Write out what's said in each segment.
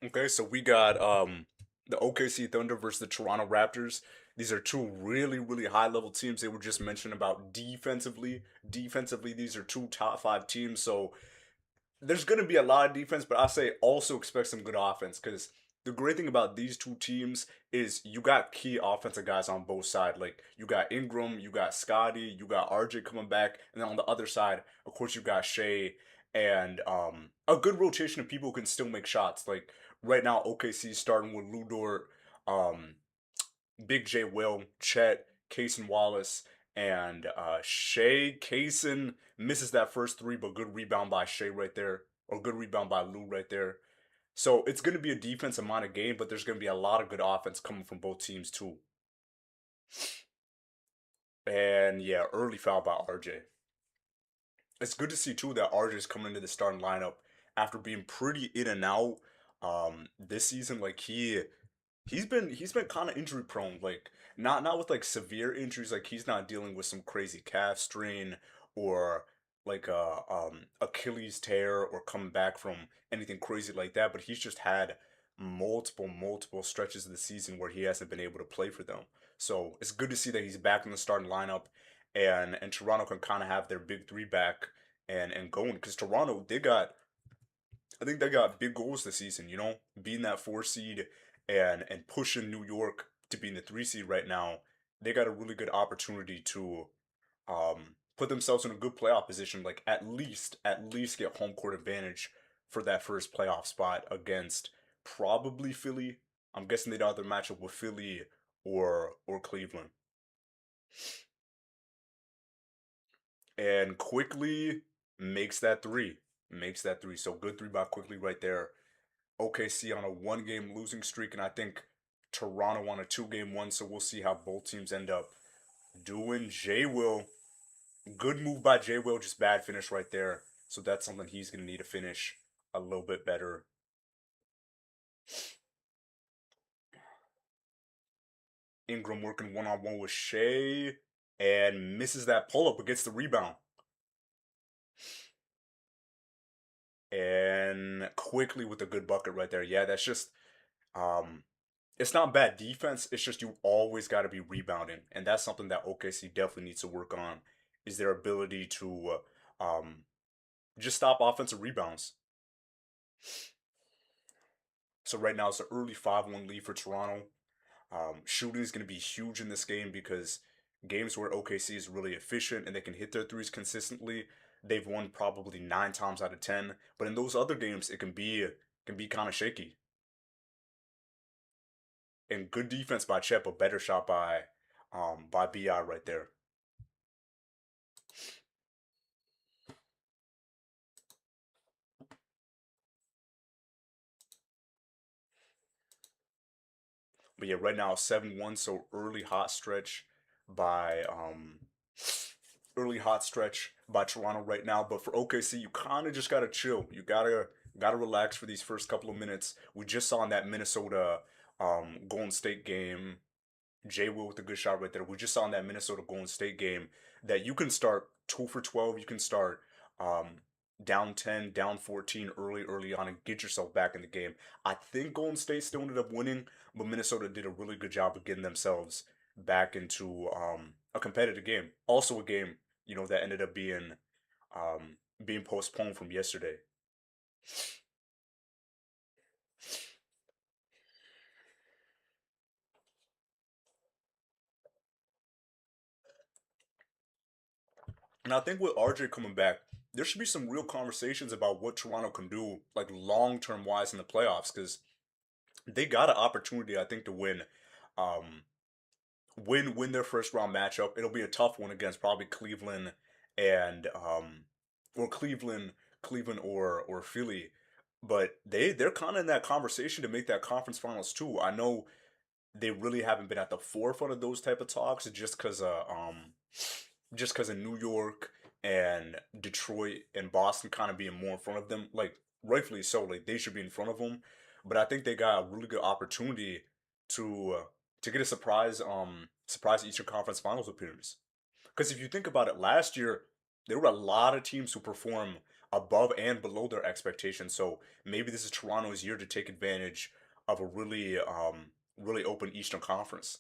Okay, so we got the OKC Thunder versus the Toronto Raptors. These are two really, really high level teams. They were just mentioned about defensively. Defensively, these are two top five teams. So there's going to be a lot of defense, but I say also expect some good offense because the great thing about these two teams is you got key offensive guys on both sides. Like you got Ingram, you got Scotty, you got RJ coming back, and then on the other side, of course, you got Shea and a good rotation of people who can still make shots. Like right now, OKC starting with Lou Dort, um, Big J Will, Chet, Cason Wallace, and Shea. Cason misses that first three, but good rebound by Shea right there, or good rebound by Lou right there. So it's going to be a defensive minded game, but there's going to be a lot of good offense coming from both teams too. And yeah, early foul by RJ. It's good to see too that RJ is coming into the starting lineup after being pretty in and out this season. Like he's been kind of injury prone, like not with like severe injuries, like he's not dealing with some crazy calf strain or like a Achilles tear or coming back from anything crazy like that, but he's just had multiple stretches of the season where he hasn't been able to play for them. So it's good to see that he's back in the starting lineup, and Toronto can kind of have their big three back and going, because Toronto, I think they got big goals this season, being that four seed and pushing New York to be in the three seed right now. They got a really good opportunity to put themselves in a good playoff position, like at least get home court advantage for that first playoff spot against probably Philly. I'm guessing they'd either match up with Philly or Cleveland. And quickly makes that three. Makes that three. So good three by quickly right there. OKC on a one-game losing streak, and I think Toronto on a two-game one. So we'll see how both teams end up doing. J Will, good move by J Will, just bad finish right there. So that's something he's gonna need to finish a little bit better. Ingram working one-on-one with Shea and misses that pull-up but gets the rebound. And quickly with a good bucket right there. Yeah, that's just um it's not bad defense. It's just you always got to be rebounding, and that's something that OKC definitely needs to work on. Is their ability to just stop offensive rebounds. So right now it's an early 5-1 lead for Toronto. Shooting is going to be huge in this game because games where OKC is really efficient and they can hit their threes consistently, they've won probably 9 times out of 10. But in those other games, it can be kind of shaky. And good defense by Chet, but better shot by Bi right there. But yeah, right now 7-1, so by early hot stretch by Toronto right now. But for OKC, you kind of just gotta chill. You gotta relax for these first couple of minutes. We just saw in that Minnesota Golden State game, Jay Will with a good shot right there. We just saw in that Minnesota Golden State game that you can start 2 for 12. You can start um, down 10, down 14 early on and get yourself back in the game. I think Golden State still ended up winning, but Minnesota did a really good job of getting themselves back into a competitive game. Also a game, that ended up being postponed from yesterday. And I think with RJ coming back, there should be some real conversations about what Toronto can do, like long term wise in the playoffs, because they got an opportunity, I think, to um, win their first round matchup. It'll be a tough one against probably Cleveland and or Cleveland or Philly, but they're kind of in that conversation to make that conference finals too. I know they really haven't been at the forefront of those type of talks just because of New York and Detroit and Boston kind of being more in front of them, like rightfully so, like they should be in front of them. But I think they got a really good opportunity to uh, to get a surprise Eastern Conference Finals appearance. Because if you think about it, last year There were a lot of teams who perform above and below their expectations. So maybe this is Toronto's year to take advantage of a really open Eastern Conference.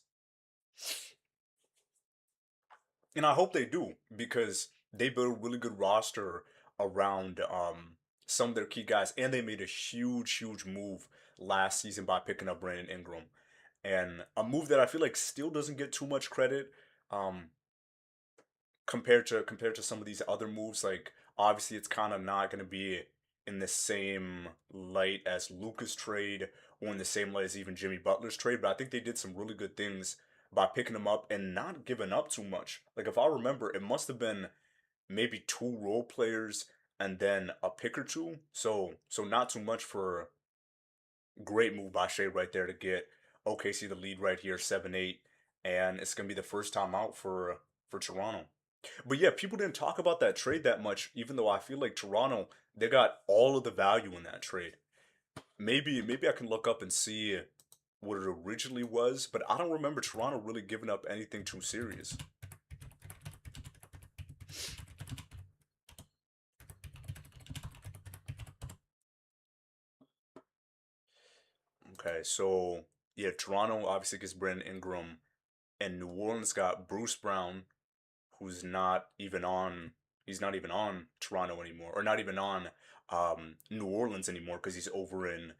And I hope they do because they built a really good roster around some of their key guys, and they made a huge move last season by picking up Brandon Ingram, and a move that I feel like still doesn't get too much credit. Um, compared to some of these other moves. Like obviously, it's kind of not going to be in the same light as Luka's trade or in the same light as even Jimmy Butler's trade. But I think they did some really good things by picking him up and not giving up too much. Like if I remember, it must have been maybe two role players and then a pick or two. So not too much for great move by Shea right there to get OKC the lead right here, 7-8, and it's gonna be the first time out for Toronto. But yeah, people didn't talk about that trade that much, even though I feel like Toronto, they got all of the value in that trade. Maybe I can look up and see what it originally was, but I don't remember Toronto really giving up anything too serious. Okay, so yeah, Toronto obviously gets Brandon Ingram, and New Orleans got Bruce Brown, who's not even on he's not even on Toronto anymore, or not even on New Orleans anymore because he's over in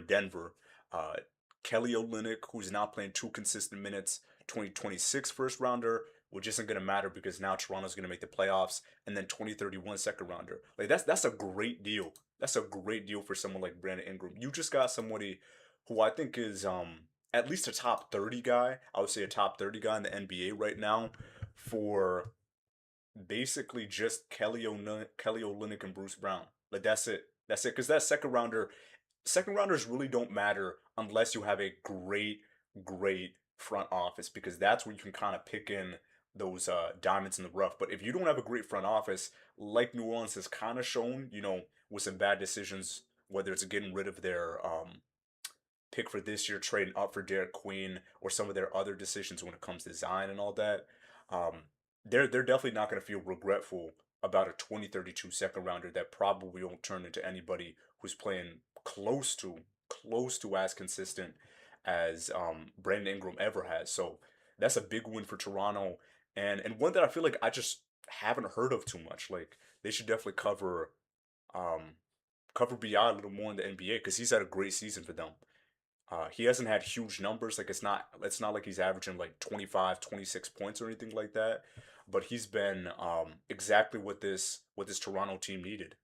Denver. Uh, Kelly Olynyk, who's not playing two consistent minutes, 2026 first rounder, which isn't gonna matter because now Toronto's gonna make the playoffs, and then 2031 second rounder. Like that's a great deal. That's a great deal for someone like Brandon Ingram. You just got somebody who I think is at least a top 30 guy. I would say a top 30 guy in the NBA right now for basically just Kelly Olynyk and Bruce Brown. Like that's it. That's it. Because that second rounders really don't matter unless you have a great front office because that's where you can kind of pick in those diamonds in the rough. But if you don't have a great front office, like New Orleans has kind of shown, with some bad decisions, whether it's getting rid of their pick for this year, trading up for Derek Queen, or some of their other decisions when it comes to Zion and all that, um, they're definitely not going to feel regretful about a 2032 second rounder that probably won't turn into anybody who's playing close to as consistent as Brandon Ingram ever has. So that's a big win for Toronto, and one that I feel like I just haven't heard of too much. Like they should definitely um, cover BI a little more in the NBA because he's had a great season for them. He hasn't had huge numbers. Like it's not like he's averaging like 25, 26 points or anything like that. But he's been exactly what this Toronto team needed.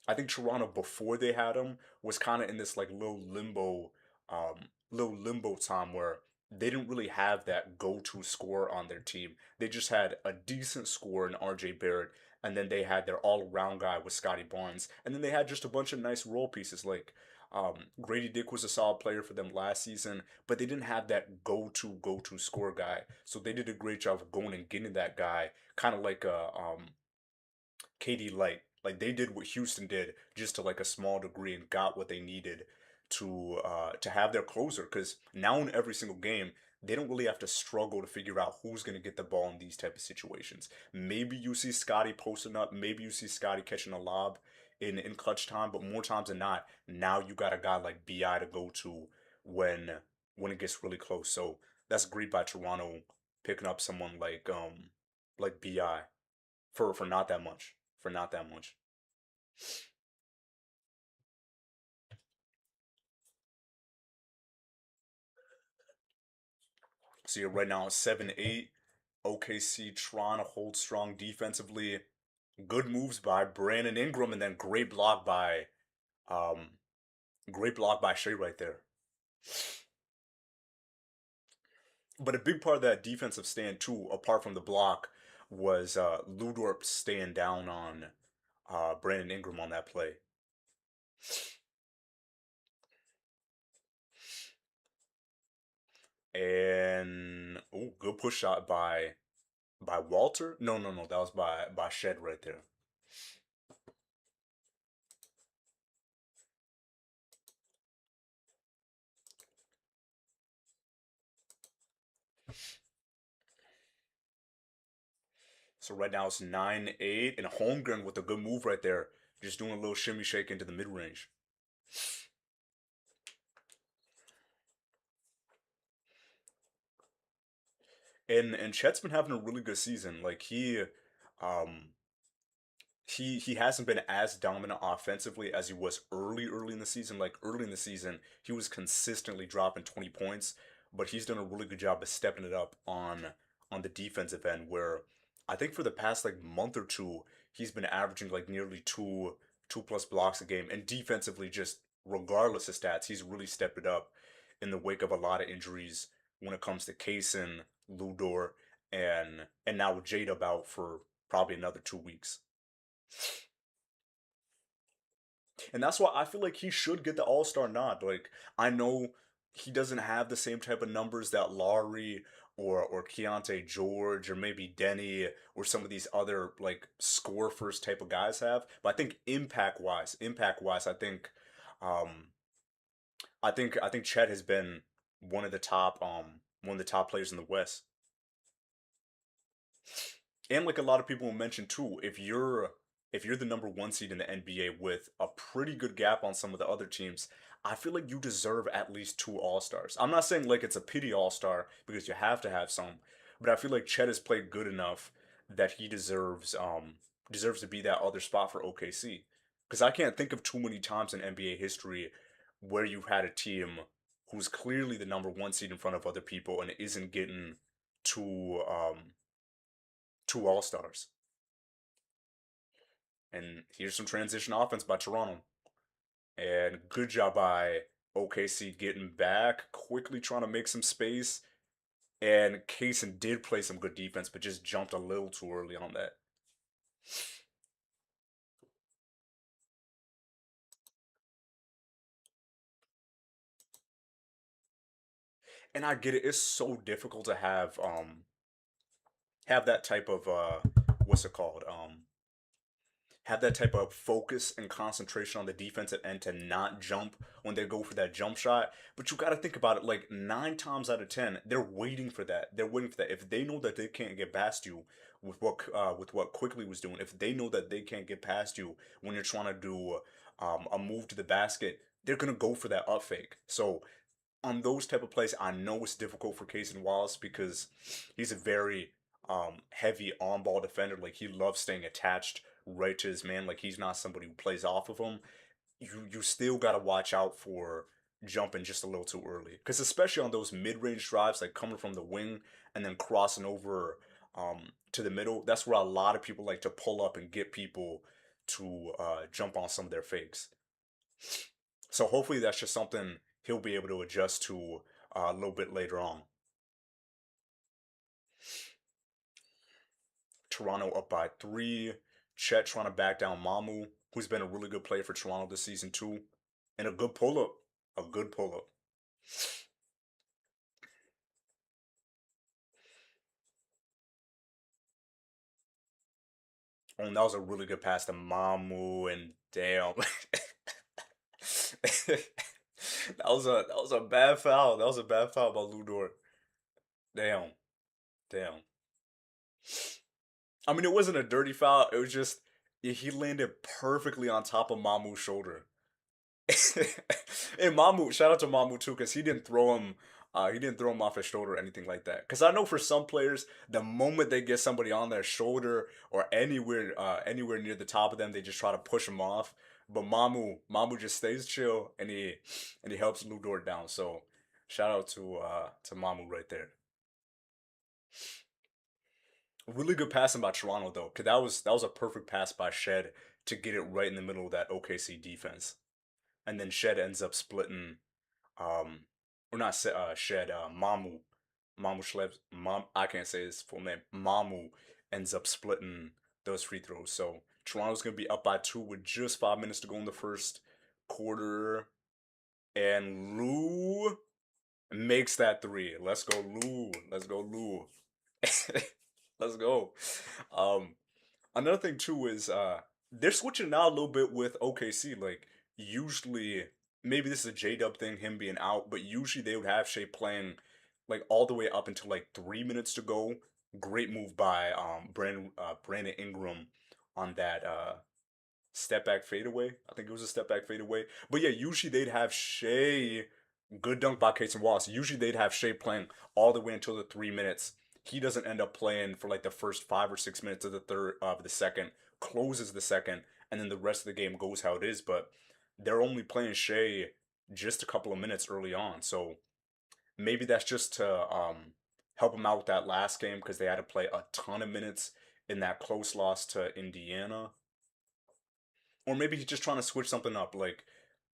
I think Toronto before they had him was kind of in this like little limbo time where they didn't really have that go-to scorer on their team. They just had a decent scorer in RJ Barrett, and then they had their all-around guy with Scotty Barnes, and then they had just a bunch of nice role pieces like Grady Dick was a solid player for them last season, but they didn't have that go-to score guy. So they did a great job of going and getting that guy, kind of like a KD Light. Like they did what Houston did, just to like a small degree, and got what they needed to have their closer. Because now in every single game, they don't really have to struggle to figure out who's gonna get the ball in these type of situations. Maybe you see Scotty posting up, maybe you see Scotty catching a lob in clutch time, but more times than not, now you got a guy like Bi to go to when when it gets really close. So that's great by Toronto picking up someone like Bi for not that much. For not that much. So yeah, right now it's 7-8. OKC trying to hold strong defensively. Good moves by Brandon Ingram and then um great block by Shea right there. But a big part of that defensive stand too, apart from the block, was Ludorp staying down on Brandon Ingram on that play. And oh, good push shot by Walter. No, that was by Shed right there. So right now it's 9-8 and Holmgren with a good move right there. Just doing a little shimmy shake into the mid range. And Chet's been having a really good season. Like um he hasn't been as dominant offensively as he was early in the season. Like early in the season, he was consistently dropping 20 points, but he's done a really good job of stepping it up on the defensive end where I think for the past like month or two, he's been averaging like nearly two plus blocks a game and defensively just regardless of stats, he's really stepped it up in the wake of a lot of injuries when it comes to Kaysen, Ludor, and now Jada out for probably another 2 weeks. And that's why I feel like he should get the All Star nod. Like I know he doesn't have the same type of numbers that Laurie or Keontae George or maybe Denny or some of these other like score first type of guys have. But I think impact wise, um I think Chet has been one of the top players in the West. And like a lot of people will mention too, if you're the number one seed in the NBA with a pretty good gap on some of the other teams, I feel like you deserve at least two All Stars. I'm not saying like it's a pity All Star because you have to have some, but I feel like Chet has played good enough that he deserves to be that other spot for OKC. Because I can't think of too many times in NBA history where you've had a team who's clearly the number one seed in front of other people and isn't getting two two All Stars. And here's some transition offense by Toronto. And good job by OKC getting back, quickly trying to make some space. And Kaysen did play some good defense, but just jumped a little too early on that. And I get it; it's so difficult to have that type of what's it called have that type of focus and concentration on the defensive end to not jump when they go for that jump shot. But you got to think about it like 9 times out of 10, they're waiting for that. They're waiting for that. If they know that they can't get past you with what Quickly was doing, if they know that they can't get past you when you're trying to do a move to the basket, they're gonna go for that up fake. So on those type of plays, I know it's difficult for Casey Wallace because he's a very heavy on ball defender. Like he loves staying attached right to his man. Like he's not somebody who plays off of him. You still gotta watch out for jumping just a little too early because especially on those mid range drives, like coming from the wing and then crossing over to the middle. That's where a lot of people like to pull up and get people to jump on some of their fakes. So hopefully that's just something he'll be able to adjust to a little bit later on. Toronto up by three. Chet trying to back down Mamu, who's been a really good player for Toronto this season too, and a good pull up. A good pull up. Oh, and that was a really good pass to Mamu, and damn, that was a bad foul. That was a bad foul by Ludor. Damn, damn. I mean, it wasn't a dirty foul. It was just he landed perfectly on top of Mamu's shoulder. And Mamu, shout out to Mamu too, because he didn't throw him off his shoulder or anything like that. Because I know for some players, the moment they get somebody on their shoulder or anywhere near the top of them, they just try to push him off. But Mamu just stays chill and he helps Ludor down. So shout out to Mamu right there. Really good passing by Toronto though, because that was a perfect pass by Shed to get it right in the middle of that OKC defense, and then Shed ends up splitting um or not Shed Mamu Schleps Mom I can't say his full name. Mamu ends up splitting those free throws. So Toronto's gonna be up by two with just 5 minutes to go in the first quarter. And Lou makes that three. Let's go, Lou. Let's go, Lou. Let's go. Um Another thing too is they're switching now a little bit with OKC. Like usually, maybe this is a J Dub thing, him being out, but usually they would have Shea playing like all the way up until like 3 minutes to go Great move by Brandon Ingram on that step back fadeaway. I think it was a step back fadeaway. But yeah, usually they'd have Shea. Good dunk by Casey Wallace. Usually they'd have Shea playing all the way until the 3 minutes. He doesn't end up playing for like the first 5 or 6 minutes of the third of the second, closes the second, and then the rest of the game goes how it is. But they're only playing Shea just a couple of minutes early on. So maybe that's just to help them out with that last game because they had to play a ton of minutes in that close loss to Indiana. Or maybe he's just trying to switch something up. Like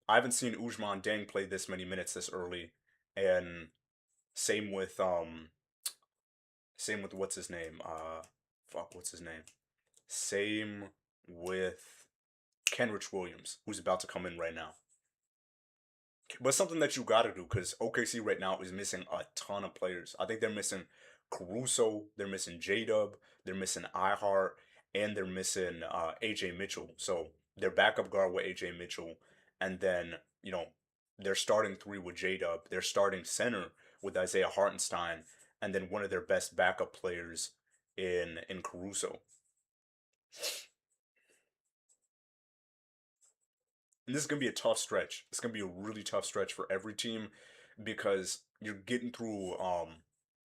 I haven't seen Ujman Deng play this many minutes this early, and same with same with what's his name? Fuck, what's his name? Same with Kenrich Williams, who's about to come in right now. But something that you gotta do because OKC right now is missing a ton of players. I think they're missing Caruso, they're missing J Dub, they're missing iHeart, and they're missing AJ Mitchell. So their backup guard with AJ Mitchell, and then their starting three with J Dub, their starting center with Isaiah Hartenstein, and then one of their best backup players in Caruso. And this is gonna be a tough stretch. It's gonna be a really tough stretch for every team because you're getting through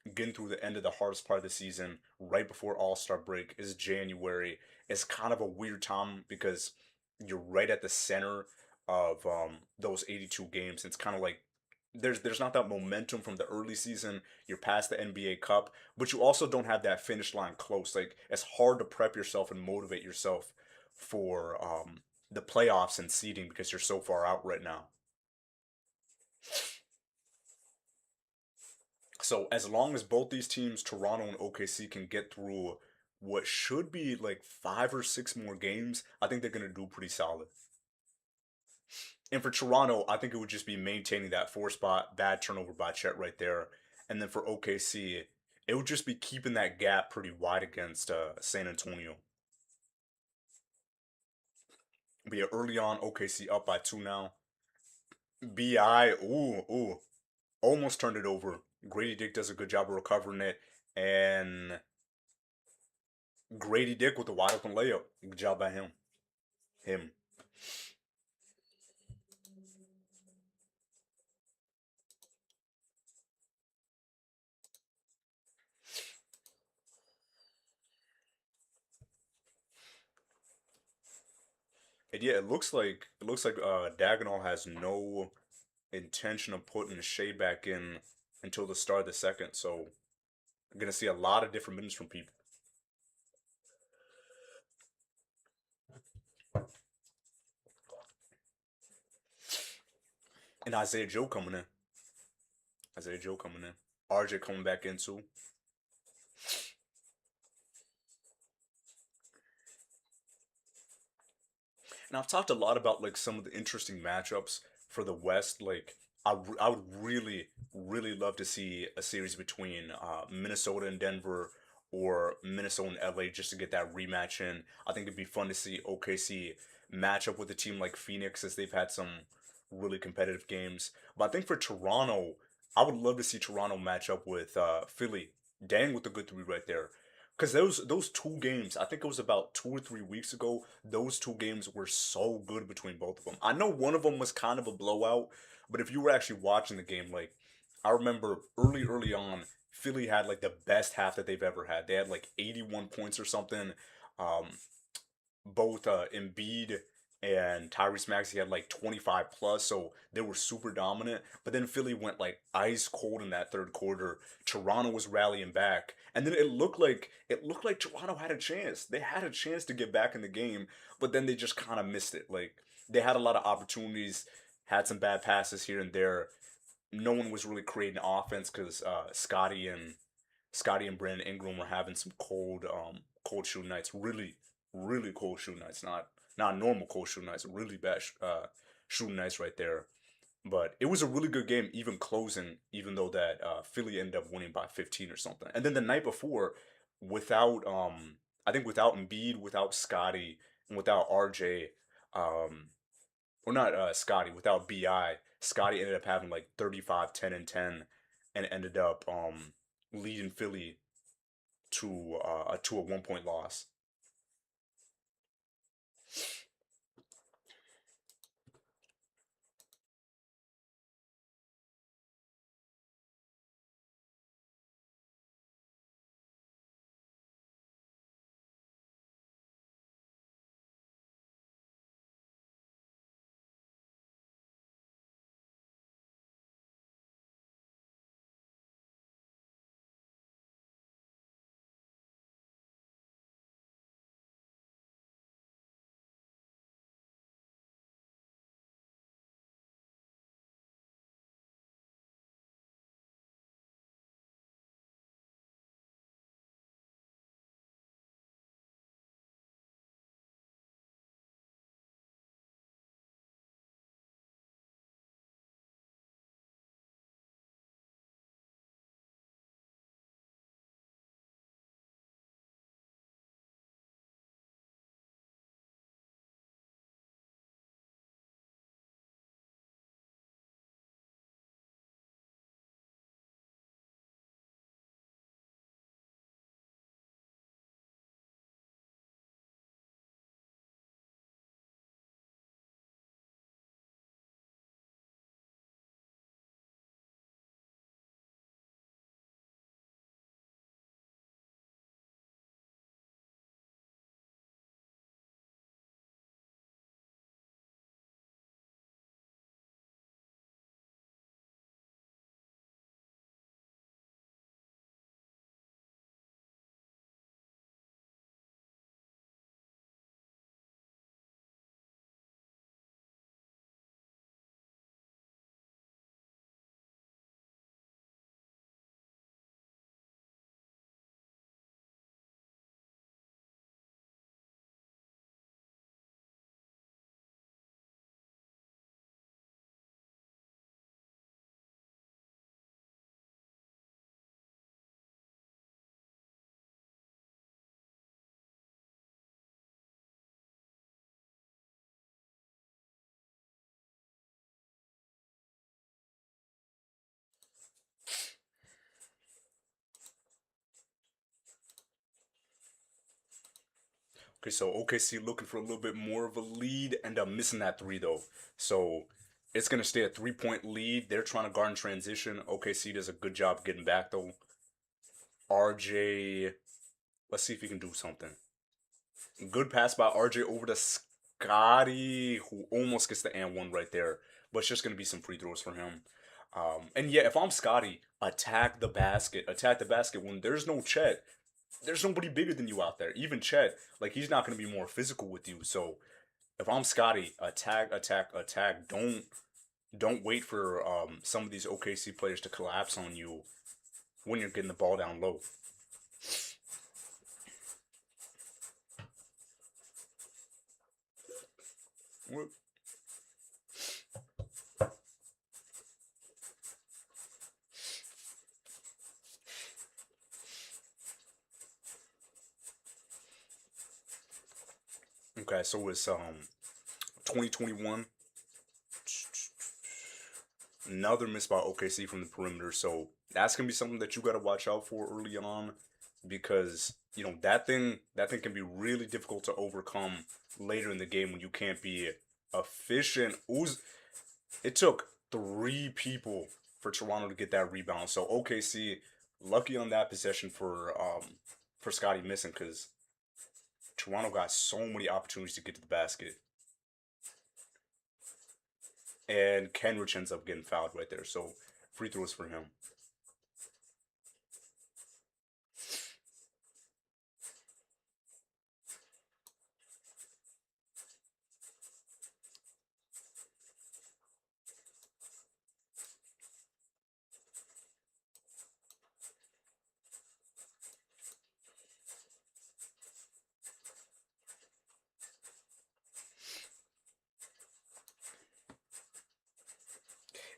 the end of the hardest part of the season right before All-Star break is January. It's kind of a weird time because you're right at the center of those 82 games. It's kind of like there's not that momentum from the early season. You're past the NBA Cup, but you also don't have that finish line close. Like it's hard to prep yourself and motivate yourself for the playoffs and seeding because you're so far out right now. So as long as both these teams, Toronto and OKC, can get through what should be like 5 or 6 more games, I think they're gonna do pretty solid. And for Toronto, I think it would just be maintaining that 4 spot, bad turnover by Chet right there. And then for OKC, it would just be keeping that gap pretty wide against San Antonio. But yeah, early on, OKC up by 2 now. BI, ooh, almost turned it over. Grady Dick does a good job of recovering it. And Grady Dick with the wide open layup. Good job by him. Him. And yeah, it looks like Dagnall has no intention of putting Shea back in until the start of the second. So I'm gonna see a lot of different minutes from people. And Isaiah Joe coming in. Isaiah Joe coming in. RJ coming back in too. And I've talked a lot about like some of the interesting matchups for the West. Like I would really, really love to see a series between Minnesota and Denver or Minnesota and LA just to get that rematch in. I think it'd be fun to see OKC match up with a team like Phoenix as they've had some really competitive games. But I think for Toronto, I would love to see Toronto match up with Philly. Dang with the good three right there. Because those 2 games, I think it was about 2 or 3 weeks ago. Those 2 games were so good between both of them. I know one of them was kind of a blowout, but if you were actually watching the game, like I remember early on, Philly had like the best half that they've ever had. They had like 81 points or something. Um, both Embiid and Tyrese Maxey had like 25 plus, so they were super dominant. But then Philly went like ice cold in that third quarter. Toronto was rallying back, and then it looked like Toronto had a chance. They had a chance to get back in the game, but then they just kind of missed it. Like they had a lot of opportunities, had some bad passes here and there. No one was really creating offense because Scotty and Brandon Ingram were having some cold shooting nights. Really, really cold shooting nights. Not normal cold shooting nights. Really bad shooting nights right there. But it was a really good game, even closing. Even though that Philly ended up winning by 15 or something. And then the night before, without I think without Embiid, without Scotty, and without RJ, um, or not Scotty, without Bi, Scotty ended up having like 35, 10, and 10, and ended up leading Philly to a 1 point loss. Okay, so OKC looking for a little bit more of a lead, end up missing that three though. So it's gonna stay a 3 point lead. They're trying to guard in transition. OKC does a good job getting back though. RJ, let's see if he can do something. Good pass by RJ over to Scotty, who almost gets the and one right there. But it's just gonna be some free throws for him. And yeah, if I'm Scotty, attack the basket. Attack the basket. When there's no Chet, there's nobody bigger than you out there. Even Chet, like he's not gonna be more physical with you. So if I'm Scotty, attack, attack, attack. Don't wait for some of these OKC players to collapse on you when you're getting the ball down low. Okay, so it's 2021. Another miss by OKC from the perimeter. So that's gonna be something that you gotta watch out for early on, because you know that thing can be really difficult to overcome later in the game when you can't be efficient. It took three people for Toronto to get that rebound. So OKC lucky on that possession for Scotty missing, because Toronto got so many opportunities to get to the basket. And Kenrich ends up getting fouled right there. So free throws for him.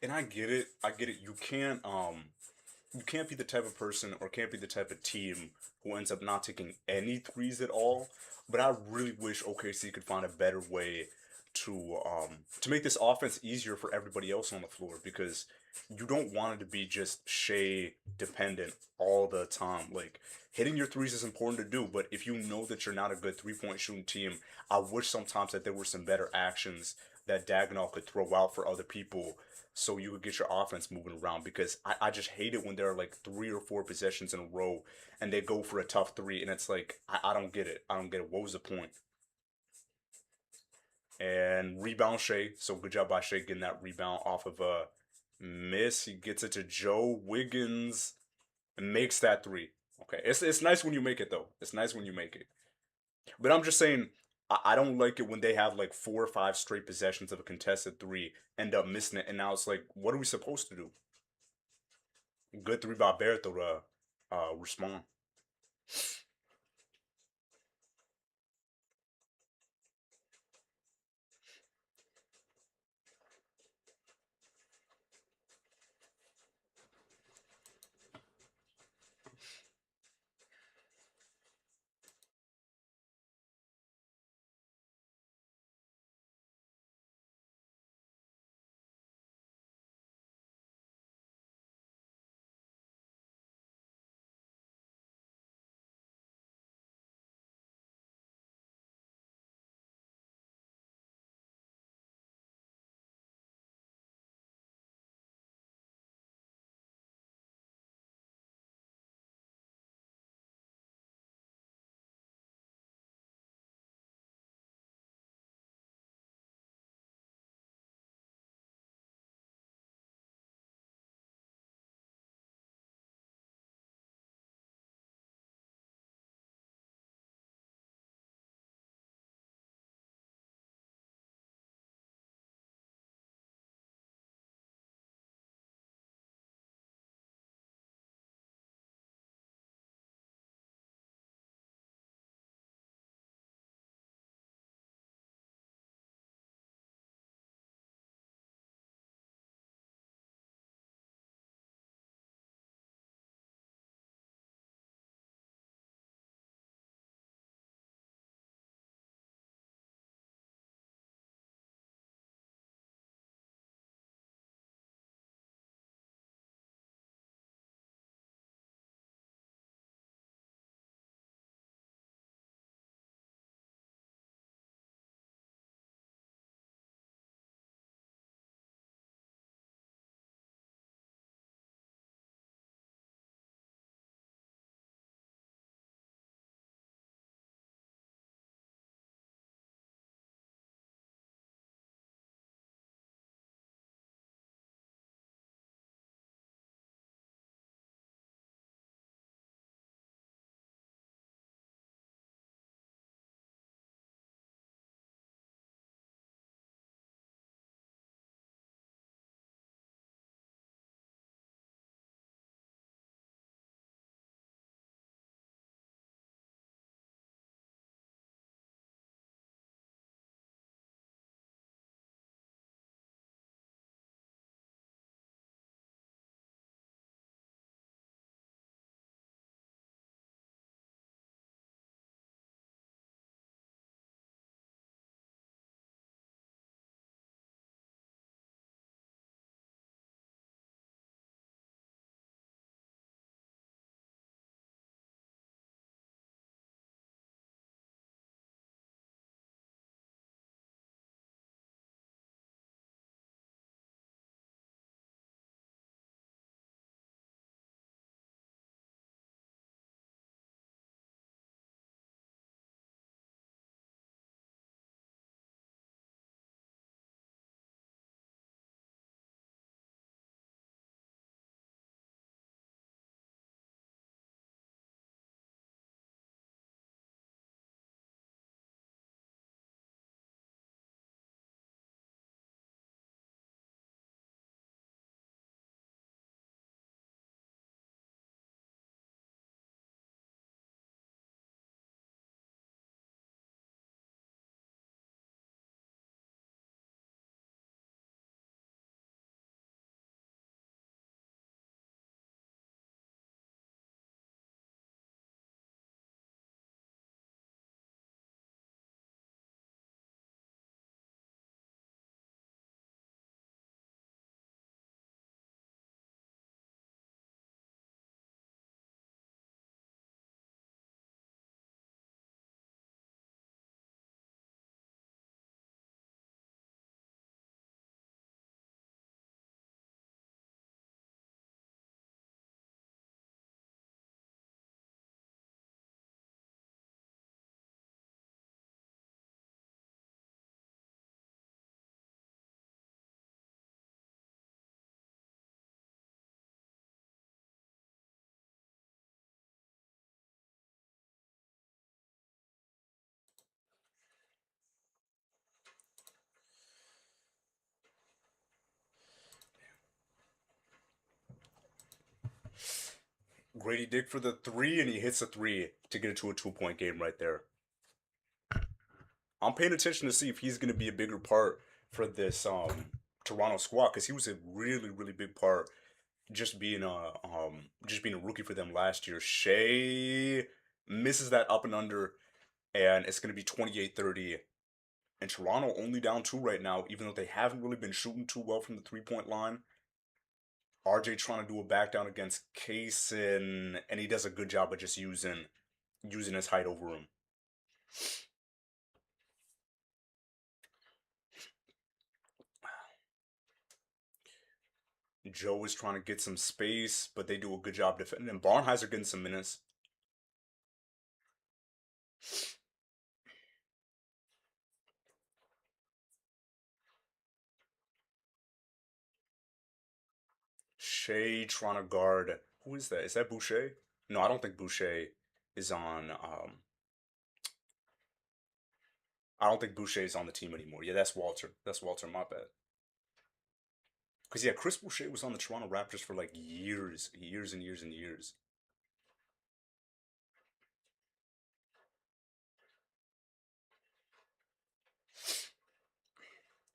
And I get it. I get it. You can't be the type of person or can't be the type of team who ends up not taking any threes at all. But I really wish OKC could find a better way to make this offense easier for everybody else on the floor because you don't want it to be just Shea dependent all the time. Like hitting your threes is important to do, but if you know that you're not a good 3-point shooting team, I wish sometimes that there were some better actions that Dagnall could throw out for other people so you could get your offense moving around because I just hate it when there are like 3 or 4 possessions in a row and they go for a tough three and it's like I don't get it. I don't get it. What was the point? And rebound Shea. So good job by Shea getting that rebound off of a miss. He gets it to Joe Wiggins and makes that three. Okay, it's nice when you make it though. It's nice when you make it. But I'm just saying I don't like it when they have like 4 or 5 straight possessions of a contested three, end up missing it, and now it's like, what are we supposed to do? Good three by Barrett though to respond. Grady Dick for the three, and he hits a three to get it to a 2 point game right there. I'm paying attention to see if he's going to be a bigger part for this Toronto squad because he was a really big part just being a rookie for them last year. Shea misses that up and under, and it's going to be 28-30. And Toronto only down two right now, even though they haven't really been shooting too well from the 3 point line. RJ trying to do a back down against Kaysen, and he does a good job of just using his height over him. Joe is trying to get some space, but they do a good job defending. And Barnheiser getting some minutes. Shea trying to guard. Who is that? Is that Boucher? No, I don't think Boucher is on. I don't think Boucher is on the team anymore. Yeah, that's Walter. That's Walter. My bad. Because yeah, Chris Boucher was on the Toronto Raptors for like years and years and years.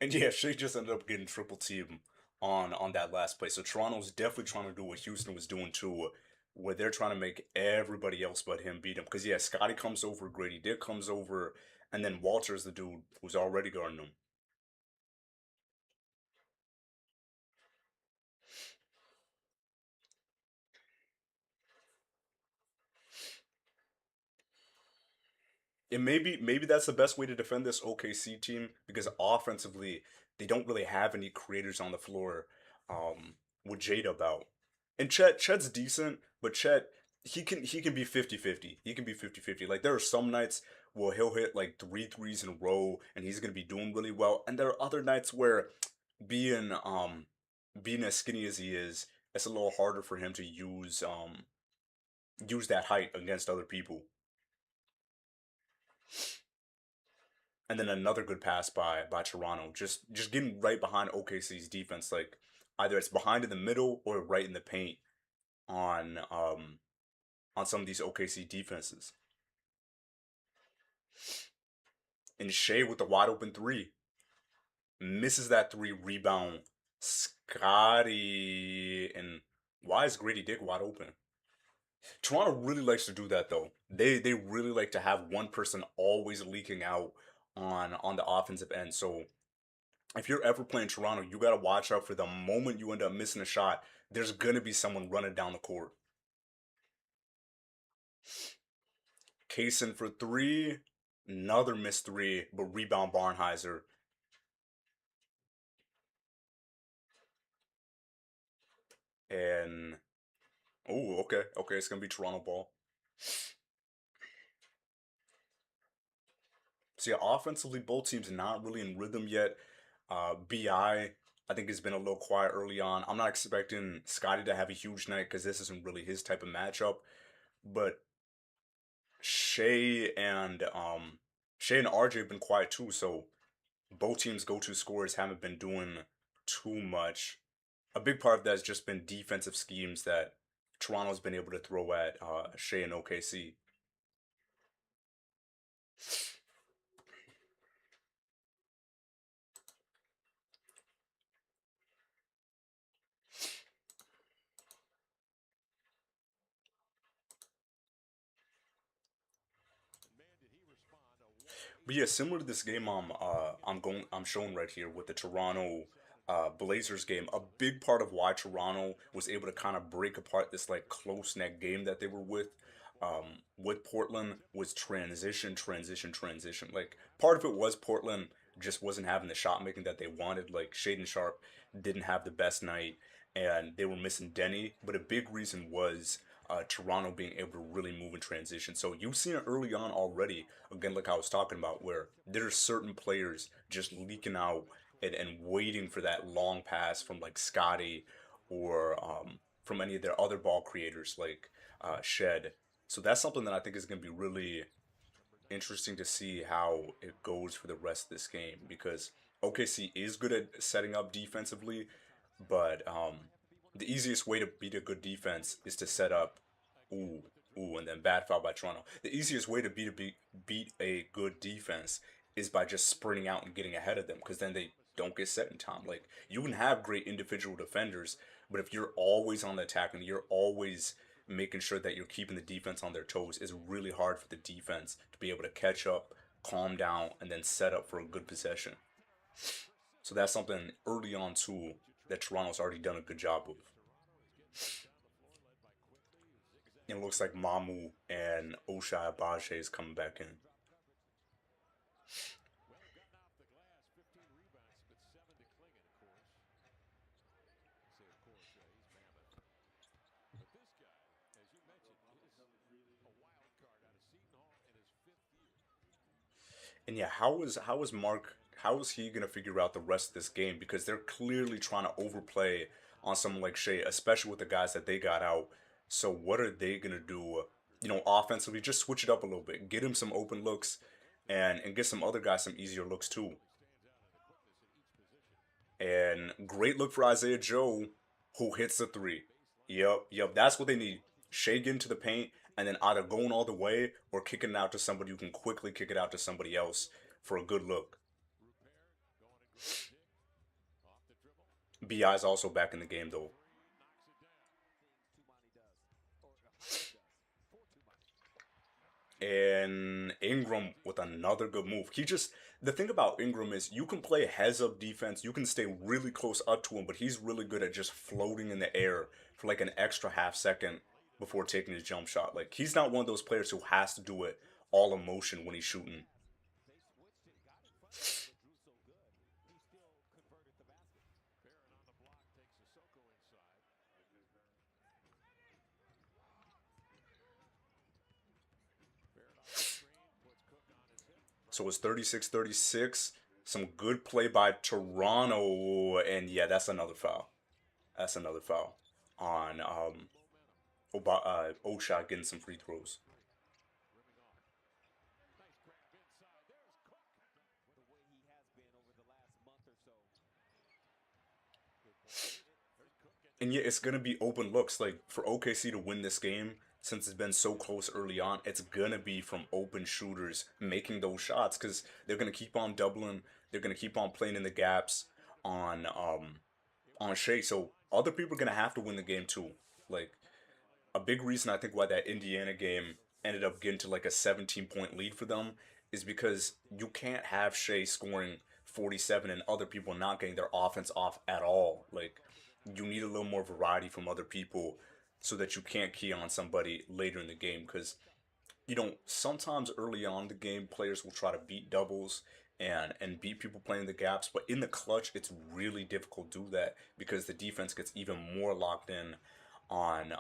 And yeah, Shea just ended up getting triple team on that last play. So Toronto's definitely trying to do what Houston was doing too, where they're trying to make everybody else but him beat him. Because yeah, Scotty comes over, Grady Dick comes over, and then Walter's the dude who's already guarding him. And maybe that's the best way to defend this OKC team because offensively they don't really have any creators on the floor with Jada about. And Chet's decent, but Chet he can be 50-50. He can be 50-50. Like there are some nights where he'll hit like three threes in a row and he's going to be doing really well, and there are other nights where being being as skinny as he is, it's a little harder for him to use that height against other people. And then another good pass by Toronto, just getting right behind OKC's defense. Like either it's behind in the middle or right in the paint on on some of these OKC defenses. And Shea with the wide open three misses that three rebound. Scotty and why is Grady Dick wide open? Toronto really likes to do that though. They really like to have one person always leaking out on the offensive end. So if you're ever playing Toronto, you got to watch out for the moment you end up missing a shot. There's gonna be someone running down the court. Kaysen for three, another missed three, but rebound Barnheiser. And oh, okay, it's gonna be Toronto ball. So yeah, offensively, both teams not really in rhythm yet. Bi, I think has been a little quiet early on. I'm not expecting Scotty to have a huge night because this isn't really his type of matchup. But Shea and Shea and RJ have been quiet too. So both teams' go-to scorers haven't been doing too much. A big part of that has just been defensive schemes that Toronto's been able to throw at Shea and OKC. But yeah, similar to this game I'm showing right here with the Toronto Blazers game, a big part of why Toronto was able to kind of break apart this like close neck game that they were with Portland was transition. Like part of it was Portland just wasn't having the shot making that they wanted. Like Shaden Sharp didn't have the best night and they were missing Denny, but a big reason was Toronto being able to really move in transition. So you've seen it early on already, again, like I was talking about, where there's certain players just leaking out and waiting for that long pass from like Scotty or from any of their other ball creators like Shed. So that's something that I think is going to be really interesting to see how it goes for the rest of this game because OKC is good at setting up defensively, but the easiest way to beat a good defense is to set up Ooh, ooh, and then bad foul by Toronto. The easiest way to beat a good defense is by just sprinting out and getting ahead of them, because then they don't get set in time. Like you can have great individual defenders, but if you're always on the attack and you're always making sure that you're keeping the defense on their toes, it's really hard for the defense to be able to catch up, calm down, and then set up for a good possession. So that's something early on too that Toronto's already done a good job of. It looks like Mamu and Oshai Abaje is coming back in. And yeah, how is Mark? How is he gonna figure out the rest of this game? Because they're clearly trying to overplay on someone like Shea, especially with the guys that they got out. So what are they gonna do? Offensively, just switch it up a little bit, get him some open looks, and get some other guys some easier looks too. And great look for Isaiah Joe, who hits the three. Yep, yep, that's what they need. Shea getting to the paint and then either going all the way or kicking it out to somebody who can quickly kick it out to somebody else for a good look. Bi's also back in the game though. And Ingram with another good move. The thing about Ingram is you can play heads up defense, you can stay really close up to him, but he's really good at just floating in the air for like an extra half second before taking his jump shot. Like he's not one of those players who has to do it all in motion when he's shooting. So it's 36-36. Some good play by Toronto, and yeah, that's another foul. That's another foul on Osha getting some free throws. And yeah, it's gonna be open looks. Like for OKC to win this game, since it's been so close early on, it's gonna be from open shooters making those shots because they're gonna keep on doubling. They're gonna keep on playing in the gaps on Shea. So other people are gonna have to win the game too. Like a big reason I think why that Indiana game ended up getting to like a 17-point lead for them is because you can't have Shea scoring 47 and other people not getting their offense off at all. Like you need a little more variety from other people so that you can't key on somebody later in the game because sometimes early on in the game players will try to beat doubles and beat people playing the gaps, but in the clutch it's really difficult to do that because the defense gets even more locked in on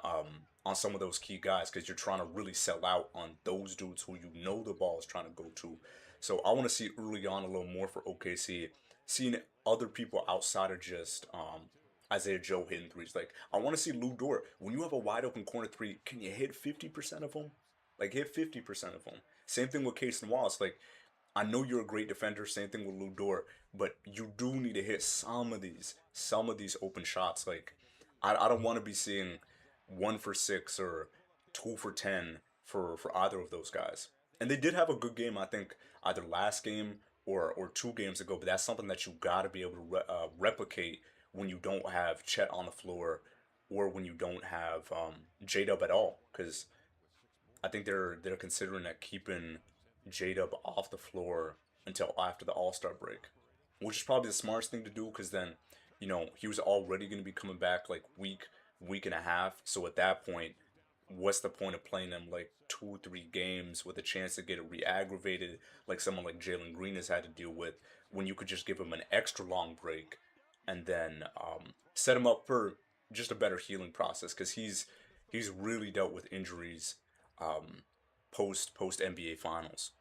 some of those key guys because you're trying to really sell out on those dudes who the ball is trying to go to. So I want to see early on a little more for OKC, seeing other people outside of just Isaiah Joe hitting threes. Like I want to see Lou Dort. When you have a wide open corner three, can you hit 50% of them? Like hit 50% of them. Same thing with Case and Wallace. Like I know you're a great defender. Same thing with Lou Dort, but you do need to hit some of these open shots. Like I don't want to be seeing 1 for 6 or 2 for 10 for either of those guys. And they did have a good game, I think, either last game or 2 games ago. But that's something that you got to be able to replicate when you don't have Chet on the floor or when you don't have J Dub at all. Because I think they're considering that keeping J Dub off the floor until after the All Star break, which is probably the smartest thing to do. Because then, he was already going to be coming back like week and a half. So at that point, what's the point of playing them like 2 3 games with a chance to get it re-aggravated like someone like Jalen Green has had to deal with when you could just give him an extra long break and then set him up for just a better healing process because he's really dealt with injuries um, post NBA Finals,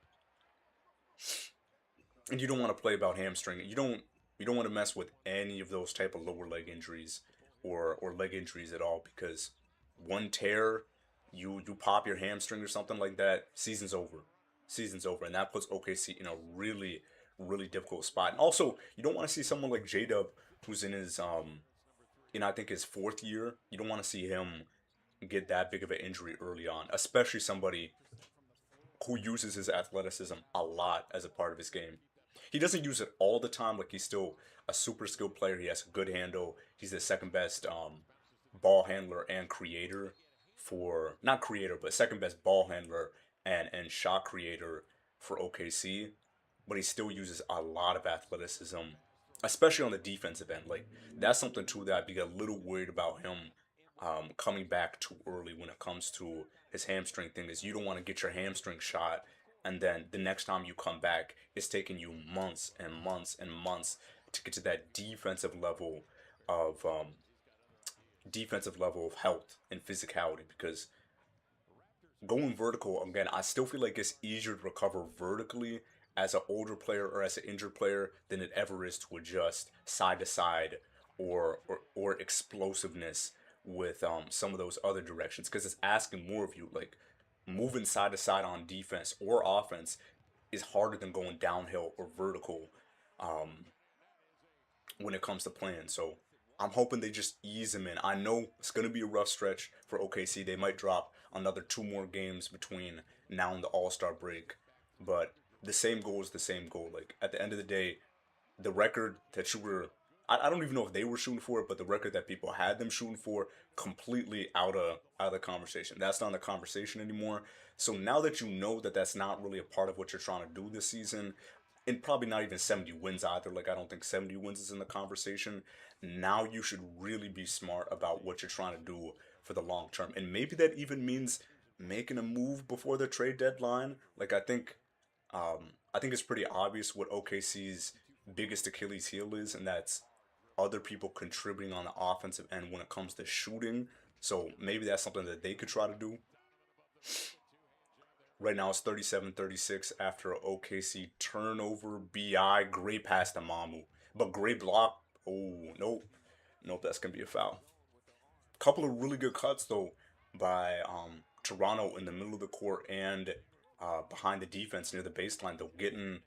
and you don't want to play about hamstring. You don't want to mess with any of those type of lower leg injuries or leg injuries at all because one tear, you pop your hamstring or something like that, season's over. Season's over, and that puts OKC in a really really difficult spot. And also, you don't want to see someone like J Dub who's in I think his 4th year. You don't want to see him get that big of an injury early on, especially somebody who uses his athleticism a lot as a part of his game. He doesn't use it all the time, like he's still a super skilled player. He has a good handle. He's the second best ball handler and creator for not creator, but second best ball handler and shot creator for OKC. But he still uses a lot of athleticism, especially on the defensive end. Like that's something too that I'd be a little worried about him coming back too early when it comes to his hamstring thing. Is you don't want to get your hamstring shot and then the next time you come back, it's taking you months and months and months to get to that of defensive level of health and physicality. Because going vertical again, I still feel like it's easier to recover vertically as an older player or as an injured player than it ever is to adjust side to side or explosiveness with some of those other directions, because it's asking more of you. Like moving side to side on defense or offense is harder than going downhill or vertical um, when it comes to playing. So I'm hoping they just ease him in. I know it's going to be a rough stretch for OKC. They might drop another two more games between now and the All Star break, but the same goal is the same goal. Like at the end of the day, the record that you were, I don't even know if they were shooting for it, but the record that people had them shooting for, completely out of the conversation. That's not the conversation anymore. So now that you know that that's not really a part of what you're trying to do this season, and probably not even 70 wins either. Like I don't think 70 wins is in the conversation. Now you should really be smart about what you're trying to do for the long term, and maybe that even means making a move before the trade deadline. Like I think it's pretty obvious what OKC's biggest Achilles heel is, and that's other people contributing on the offensive end when it comes to shooting. So maybe that's something that they could try to do. Right now it's 37-36 after a OKC turnover. BI, great pass to Mamu. But great block. Oh, nope. Nope, that's going to be a foul. Couple of really good cuts, though, by Toronto in the middle of the court and behind the defense near the baseline, though, getting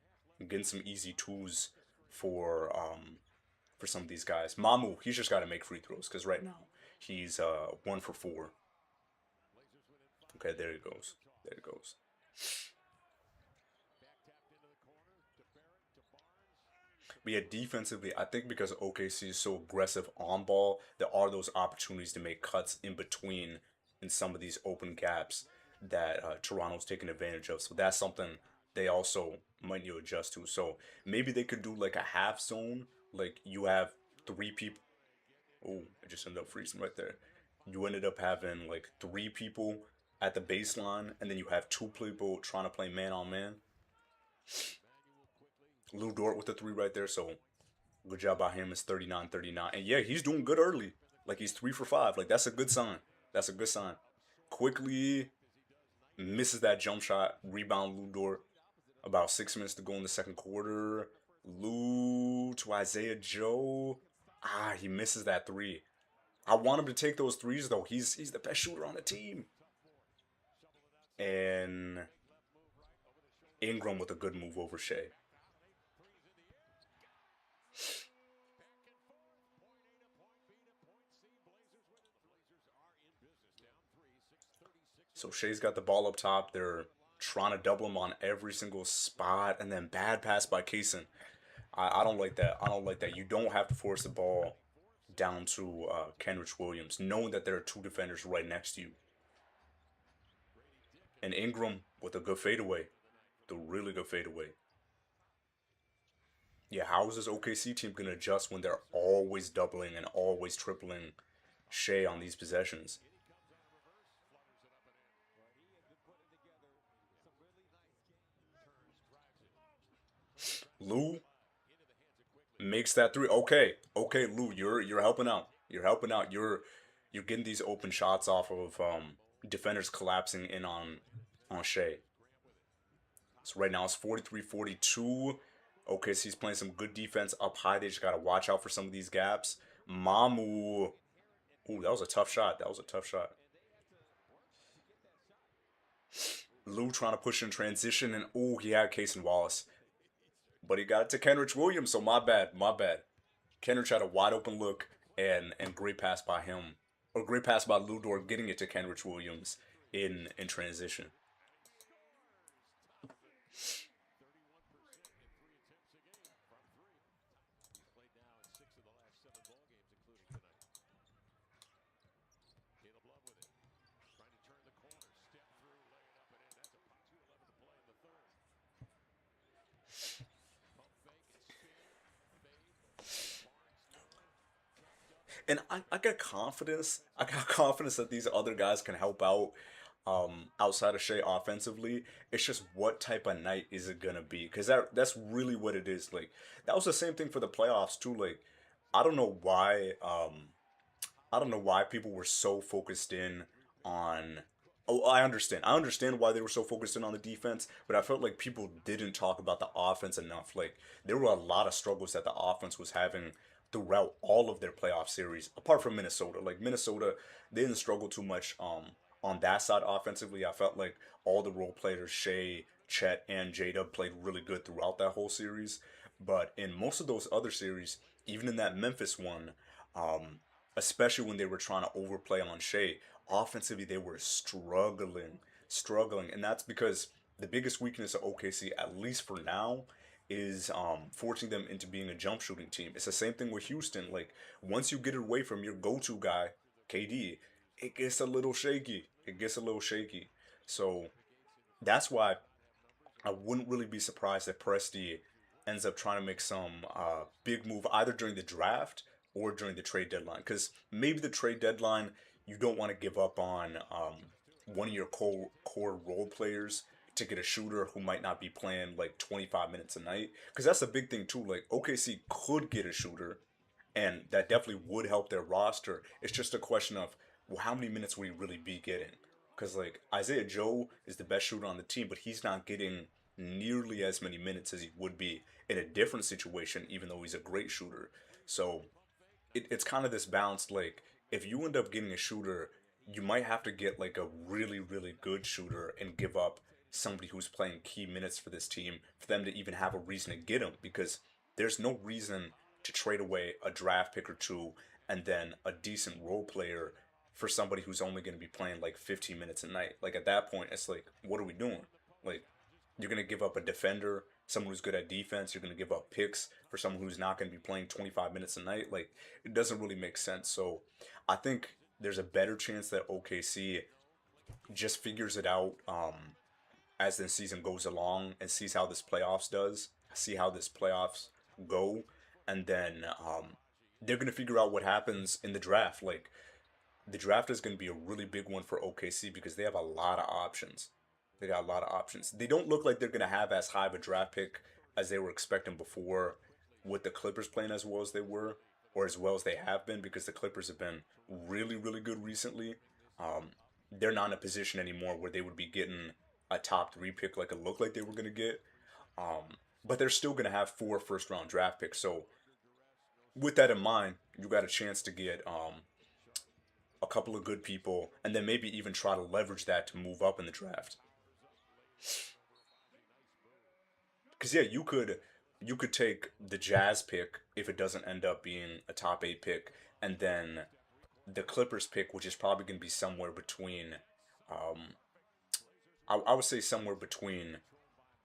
some easy twos for for some of these guys. Mamu, he's just got to make free throws because right now he's 1 for 4. Okay, there he goes. There he goes. But yeah, defensively, I think because OKC is so aggressive on ball, there are those opportunities to make cuts in between in some of these open gaps that Toronto's taking advantage of. So that's something they also might need to adjust to. So maybe they could do like a half zone, like you have three people. Oh, I just ended up freezing right there. You ended up having like three people at the baseline, and then you have two people trying to play man on man. Lou Dort with the three right there. So good job by him. It's 39-39. And yeah, he's doing good early. Like he's 3 for 5. Like that's a good sign. That's a good sign. Quickly misses that jump shot. Rebound Lou Dort. About 6 minutes to go in the second quarter. Lou to Isaiah Joe. Ah, he misses that three. I want him to take those threes though. He's the best shooter on the team. And Ingram with a good move over Shea. So Shea's got the ball up top. They're trying to double him on every single spot, and then bad pass by Kaysen. I don't like that. I don't like that. You don't have to force the ball down to Kenrich Williams, knowing that there are two defenders right next to you. And Ingram with a good fadeaway, the really good fadeaway. Yeah, how is this OKC team gonna adjust when they're always doubling and always tripling Shea on these possessions? Lou makes that three. Okay, okay, Lou, you're helping out. You're helping out. You're getting these open shots off of defenders collapsing in on Shea. So right now it's 43-42. Okay, so he's playing some good defense up high. They just gotta watch out for some of these gaps. Mamu. Ooh, that was a tough shot. That was a tough shot. Lou trying to push in transition, and ooh, he had Case and Wallace. But he got it to Kenrich Williams, so my bad, my bad. Kenrich had a wide open look and great pass by him. Or great pass by Ludor getting it to Kenrich Williams in transition. And I got confidence. I got confidence that these other guys can help out outside of Shea offensively. It's just what type of night is it gonna be? Because that's really what it is. Like that was the same thing for the playoffs too. Like I don't know why I don't know why people were so focused in on. Oh, I understand. I understand why they were so focused in on the defense, but I felt like people didn't talk about the offense enough. Like there were a lot of struggles that the offense was having throughout all of their playoff series, apart from Minnesota. Like Minnesota, they didn't struggle too much on that side offensively. I felt like all the role players, Shea, Chet, and Jada played really good throughout that whole series. But in most of those other series, even in that Memphis one, um, especially when they were trying to overplay on Shea. Offensively, they were struggling, and that's because the biggest weakness of OKC, at least for now, is forcing them into being a jump shooting team. It's the same thing with Houston. Like once you get away from your go-to guy, KD, it gets a little shaky. It gets a little shaky. So that's why I wouldn't really be surprised if Presti ends up trying to make some big move either during the draft or during the trade deadline. Because maybe the trade deadline, you don't want to give up on one of your core role players to get a shooter who might not be playing like 25 minutes a night. Because that's a big thing too. Like OKC could get a shooter, and that definitely would help their roster. It's just a question of, well, how many minutes will he really be getting? Because like Isaiah Joe is the best shooter on the team, but he's not getting nearly as many minutes as he would be in a different situation, even though he's a great shooter. So it's kind of this balance. Like if you end up getting a shooter, you might have to get like a really good shooter and give up somebody who's playing key minutes for this team for them to even have a reason to get him, because there's no reason to trade away a draft pick or two and then a decent role player for somebody who's only going to be playing like 15 minutes a night. Like at that point, it's like, what are we doing? Like you're going to give up a defender, someone who's good at defense. You're going to give up picks for someone who's not going to be playing 25 minutes a night. Like, it doesn't really make sense. So, I think there's a better chance that OKC just figures it out as the season goes along and sees how this playoffs does, see how this playoffs go, and then they're going to figure out what happens in the draft. Like, the draft is going to be a really big one for OKC because they have a lot of options. They got a lot of options. They don't look like they're going to have as high of a draft pick as they were expecting before, with the Clippers playing as well as they were, or as well as they have been, because the Clippers have been really good recently. Um, they're not in a position anymore where they would be getting a top three pick like it looked like they were going to get. But they're still going to have four first round draft picks. So with that in mind, you got a chance to get a couple of good people, and then maybe even try to leverage that to move up in the draft. Because yeah, you could take the Jazz pick if it doesn't end up being a top eight pick, and then the Clippers pick, which is probably going to be somewhere between, um, I would say somewhere between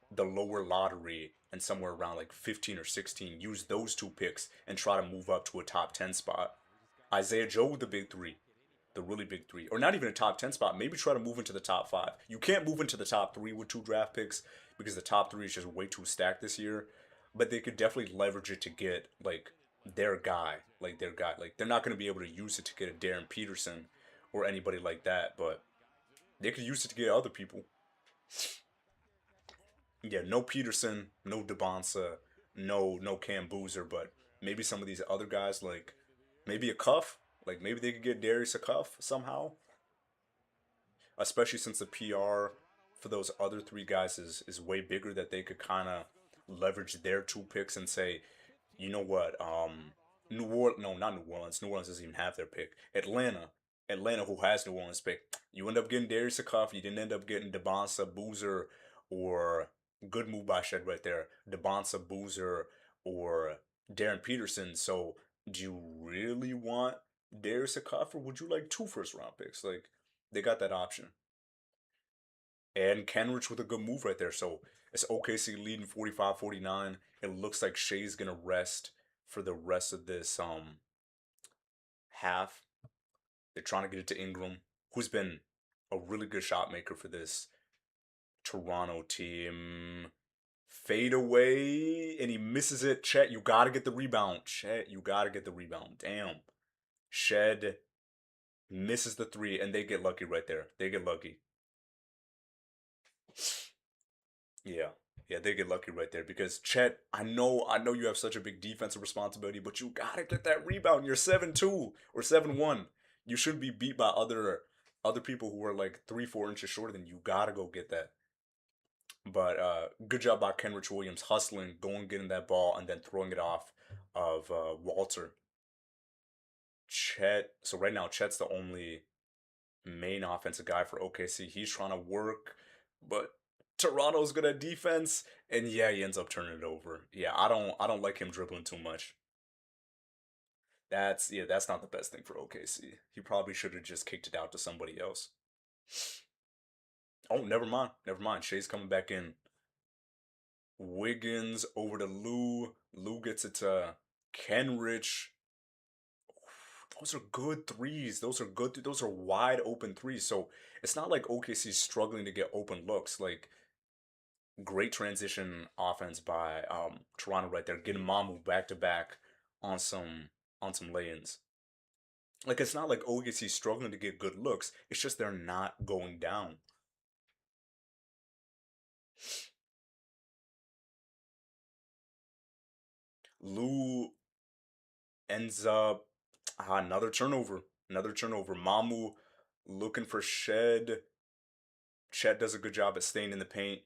the lower lottery and somewhere around like 15 or 16. Use those two picks and try to move up to a top 10 spot. Isaiah Joe with the big three, the really big three, or not even a top 10 spot. Maybe try to move into the top five. You can't move into the top three with two draft picks because the top three is just way too stacked this year. But they could definitely leverage it to get like their guy. Like they're not going to be able to use it to get a Darren Peterson or anybody like that, but they could use it to get other people. Yeah, no Peterson, no Debonsa, no Cam Boozer, but maybe some of these other guys, like maybe a Cuff, like maybe they could get Darius a Cuff somehow, especially since the PR for those other three guys is way bigger, that they could kind of leverage their two picks and say, you know what, New Orleans, no, not New Orleans. New Orleans doesn't even have their pick. Atlanta, who has New Orleans pick. You end up getting Darius Cuff. You didn't end up getting Debonsa Boozer, or good move by Shed right there. Debonsa Boozer or Darren Peterson. So do you really want Darius Akafor, would you like two first round picks? Like they got that option. And Kenrich with a good move right there. So it's OKC leading 45-49. It looks like Shea's gonna rest for the rest of this half. They're trying to get it to Ingram, who's been a really good shot maker for this Toronto team. Fade away, and he misses it. Chet, you gotta get the rebound. Chet, you gotta get the rebound. Damn. Shed misses the three, and they get lucky right there. They get lucky. Yeah. Yeah, they get lucky right there because Chet, I know you have such a big defensive responsibility, but you gotta get that rebound. You're 7-2 or 7-1. You shouldn't be beat by other people who are like 3-4 inches shorter than you. Gotta go get that. But good job by Kenrich Williams hustling, going getting that ball, and then throwing it off of Walter. Chet. So right now, Chet's the only main offensive guy for OKC. He's trying to work, but Toronto's good at defense, and yeah, he ends up turning it over. Yeah, I don't like him dribbling too much. That's not the best thing for OKC. He probably should have just kicked it out to somebody else. Oh, never mind, never mind. Shea's coming back in. Wiggins over to Lou. Lou gets it to Kenrich. Those are good threes. Those are good. Those are wide open threes. So it's not like OKC's struggling to get open looks. Like great transition offense by Toronto right there, getting Mamu back to back on some lay-ins. Like it's not like OKC's struggling to get good looks. It's just they're not going down. Lou ends up another turnover. Another turnover. Mamu looking for Shed. Chet does a good job at staying in the paint.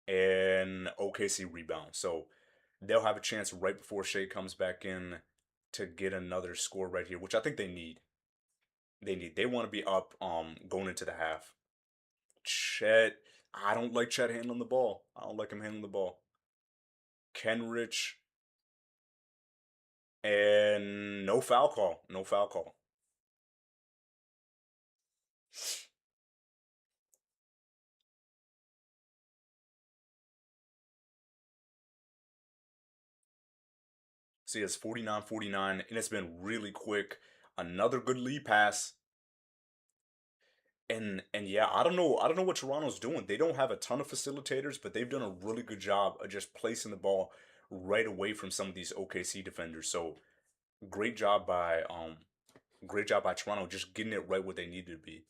And OKC rebound. So they'll have a chance right before Shea comes back in to get another score right here, which I think they need. They want to be up going into the half. Chet, I don't like Chet handling the ball. I don't like him handling the ball. Kenrich and no foul call. No foul call. See, it's 49-49, and it's been really quick. Another good lead pass. And yeah, I don't know what Toronto's doing. They don't have a ton of facilitators, but they've done a really good job of just placing the ball right away from some of these OKC defenders. So great job by Toronto just getting it right where they needed to be.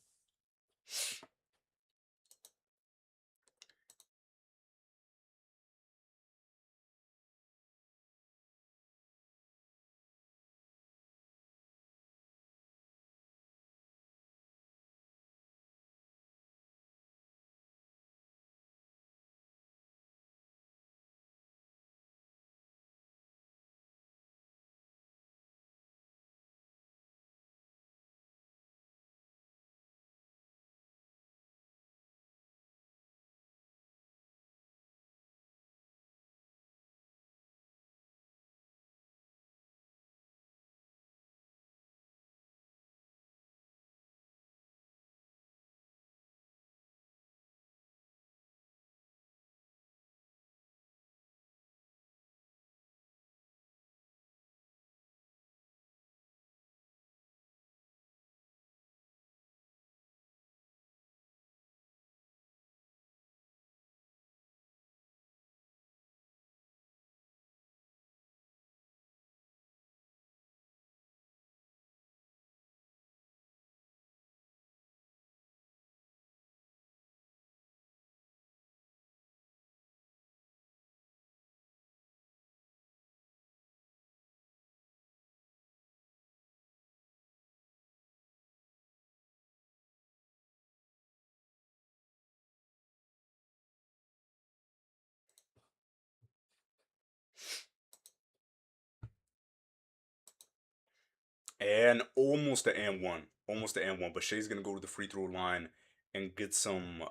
And almost the and one. Almost the and one. But Shea's gonna go to the free throw line and get some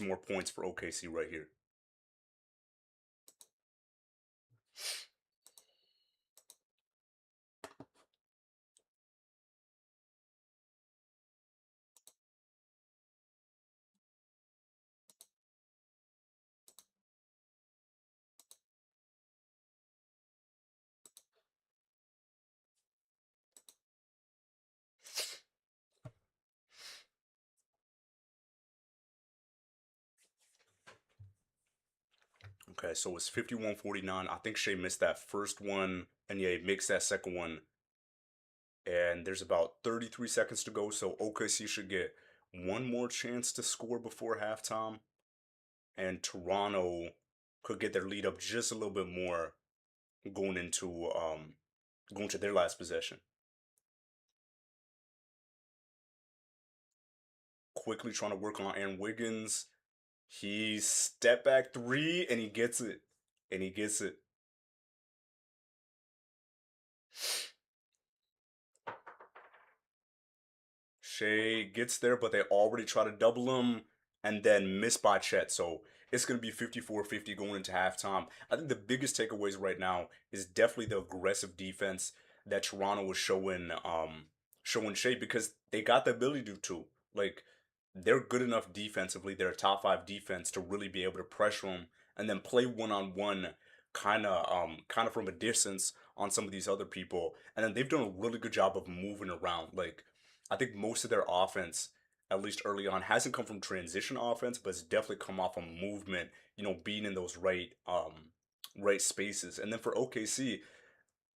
more points for OKC right here. Okay, so it's 51-49. I think Shea missed that first one, and yeah, he makes that second one. And there's about 33 seconds to go, so OKC should get one more chance to score before halftime, and Toronto could get their lead up just a little bit more going into going to their last possession. Quickly trying to work on Aaron Wiggins. He step back three and he gets it. And he gets it. Shea gets there, but they already try to double him and then miss by Chet. So it's going to be 54-50 going into halftime. I think the biggest takeaways right now is definitely the aggressive defense that Toronto was showing Shea because they got the ability to. Like, they're good enough defensively. They're a top five defense to really be able to pressure him and then play one on one kind of from a distance on some of these other people. And then they've done a really good job of moving around. Like, I think most of their offense, at least early on, hasn't come from transition offense, but it's definitely come off of movement, being in those right spaces. And then for OKC,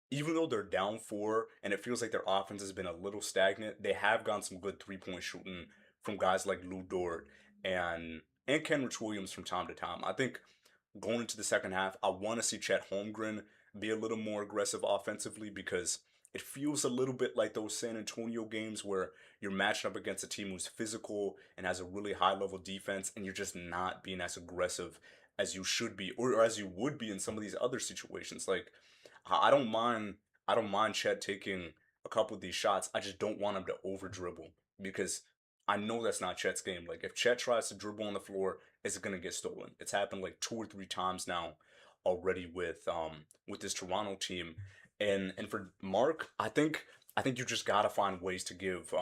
even though they're down four and it feels like their offense has been a little stagnant, they have gotten some good 3-point shooting from guys like Lou Dort and Kenrich Williams from time to time. I think going into the second half, I want to see Chet Holmgren be a little more aggressive offensively because it feels a little bit like those San Antonio games where you're matched up against a team who's physical and has a really high level defense, and you're just not being as aggressive as you should be or as you would be in some of these other situations. Like I don't mind I don't mind Chet taking a couple of these shots. I just don't want him to over dribble because I know that's not Chet's game. Like if Chet tries to dribble on the floor, it's gonna get stolen. It's happened like two or three times now already with this Toronto team. And for Mark, I think you just gotta find ways to give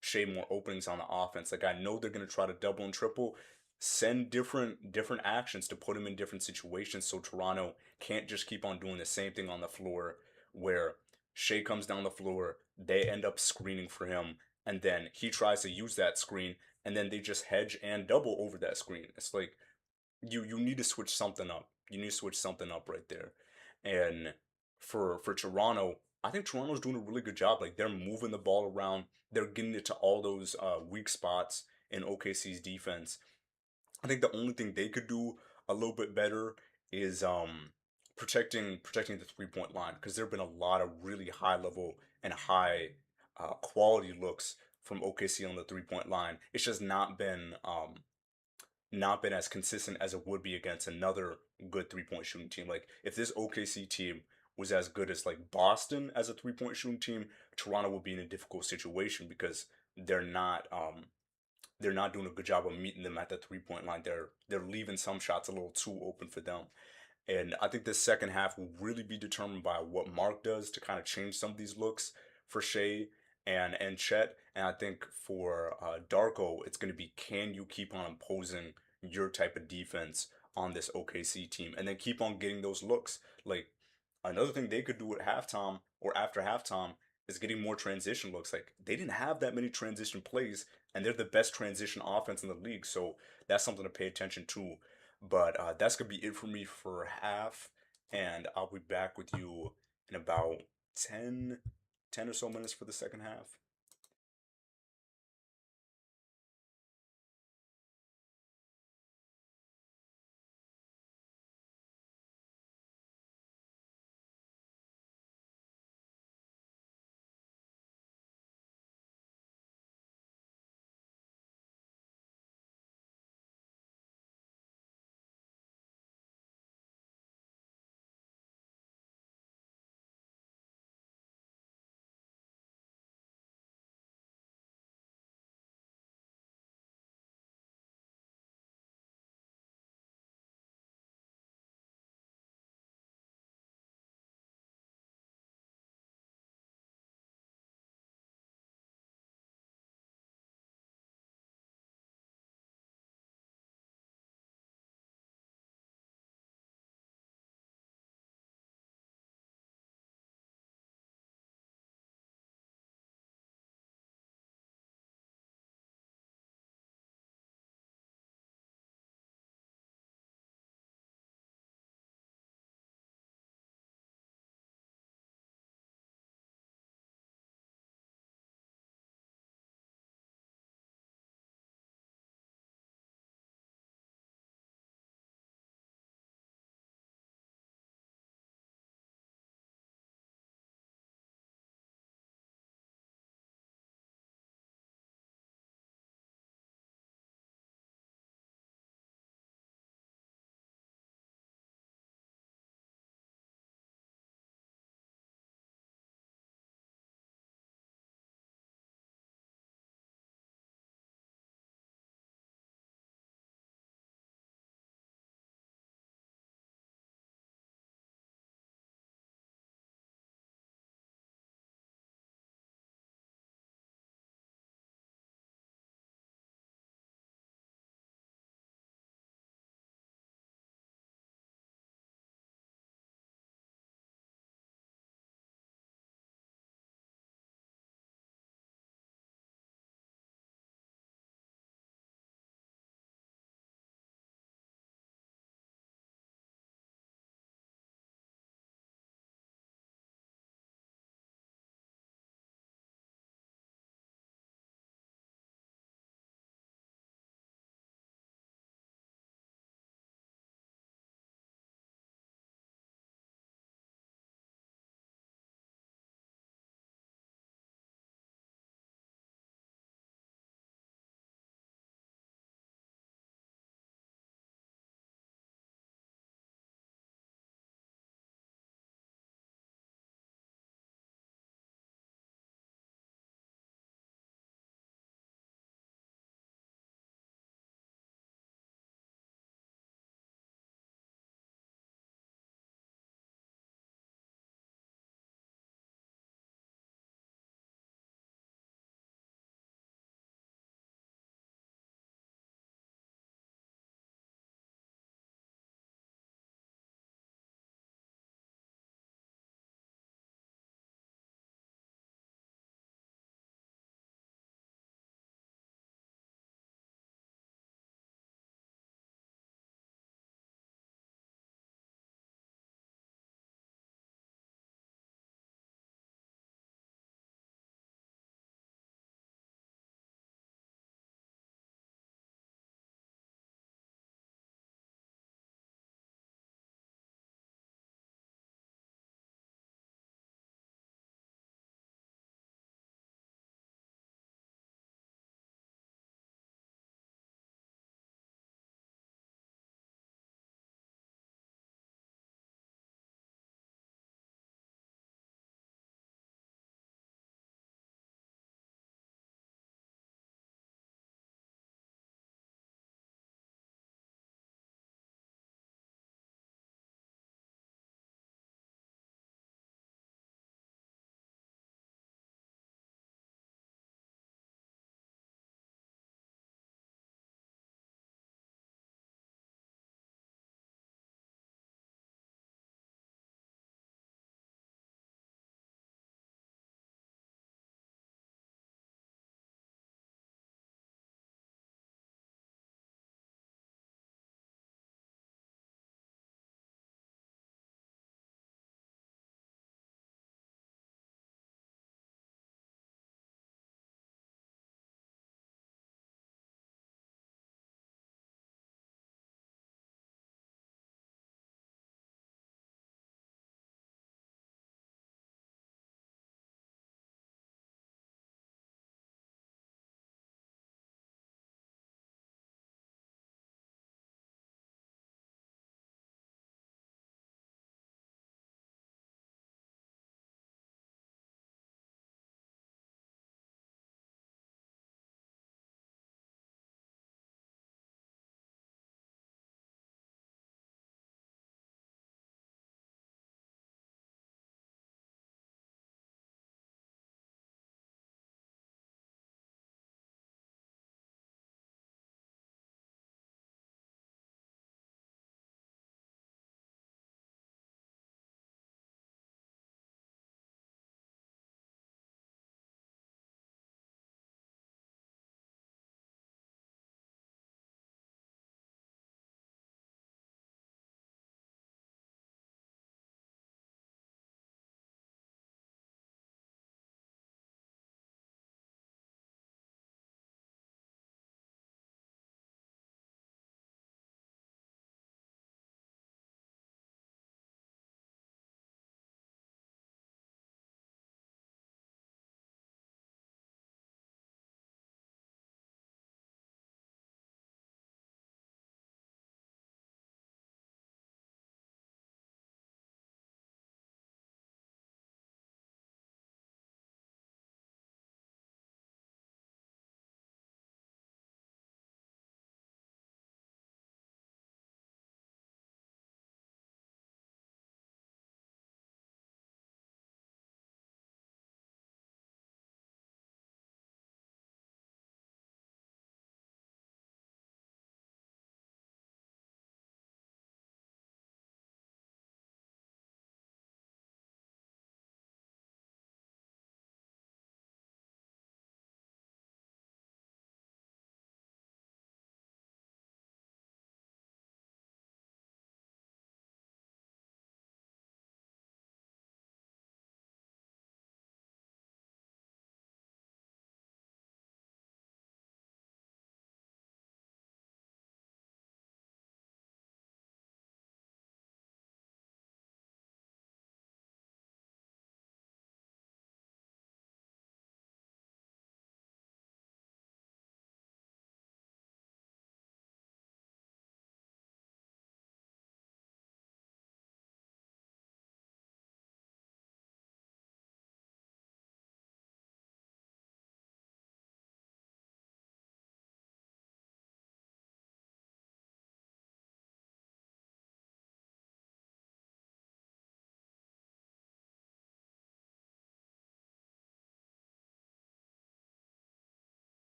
Shea more openings on the offense. Like I know they're gonna try to double and triple. Send different actions to put him in different situations so Toronto can't just keep on doing the same thing on the floor where Shea comes down the floor, they end up screening for him, and then he tries to use that screen, and then they just hedge and double over that screen. It's like you need to switch something up. You need to switch something up right there. And for Toronto, I think Toronto's doing a really good job. Like they're moving the ball around. They're getting it to all those weak spots in OKC's defense. I think the only thing they could do a little bit better is protecting the 3-point line because there have been a lot of really high level and high quality looks from OKC on the 3-point line. It's just not been as consistent as it would be against another good 3-point shooting team. Like if this OKC team was as good as like Boston as a 3-point shooting team, Toronto would be in a difficult situation because they're not they're not doing a good job of meeting them at the 3-point line. They're leaving some shots a little too open for them. And I think the second half will really be determined by what Mark does to kind of change some of these looks for Shea and Chet. And I think for Darko, it's going to be can you keep on imposing your type of defense on this OKC team and then keep on getting those looks. Like another thing they could do at halftime or after halftime is getting more transition looks. Like they didn't have that many transition plays, and they're the best transition offense in the league. So that's something to pay attention to. But that's gonna be it for me for half, and I'll be back with you in about 10, 10 or so minutes for the second half.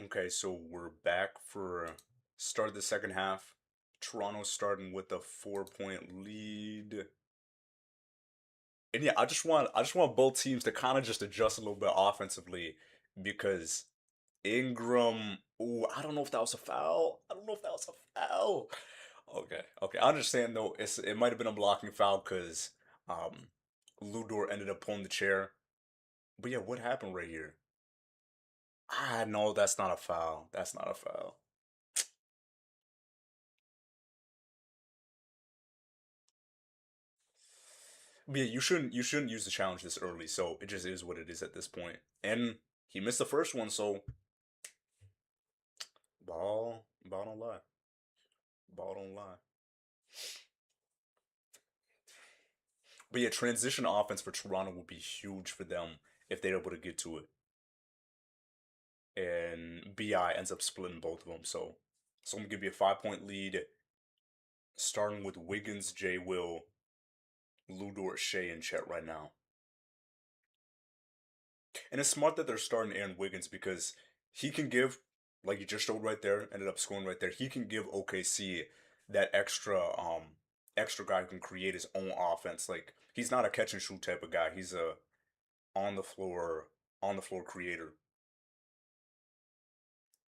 Okay, so we're back for start of the second half. Toronto starting with a 4-point lead. And yeah, I just want both teams to kind of just adjust a little bit offensively because Ingram, ooh, I don't know if that was a foul. I don't know if that was a foul. Okay, okay. I understand though. It might have been a blocking foul because um Ludor ended up pulling the chair. But yeah, what happened right here? Ah, no, that's not a foul. That's not a foul. But yeah, you shouldn't use the challenge this early, so it just is what it is at this point. And he missed the first one, so ball don't lie. Ball don't lie. But yeah, transition offense for Toronto will be huge for them if they're able to get to it. And BI ends up splitting both of them. So I'm gonna give you a 5-point lead, starting with Wiggins, J. Will, Ludort, Shea, and Chet right now. And it's smart that they're starting Aaron Wiggins because he can give, like you just showed right there, ended up scoring right there. He can give OKC that extra guy who can create his own offense. Like he's not a catch and shoot type of guy. He's a on the floor on the floor creator.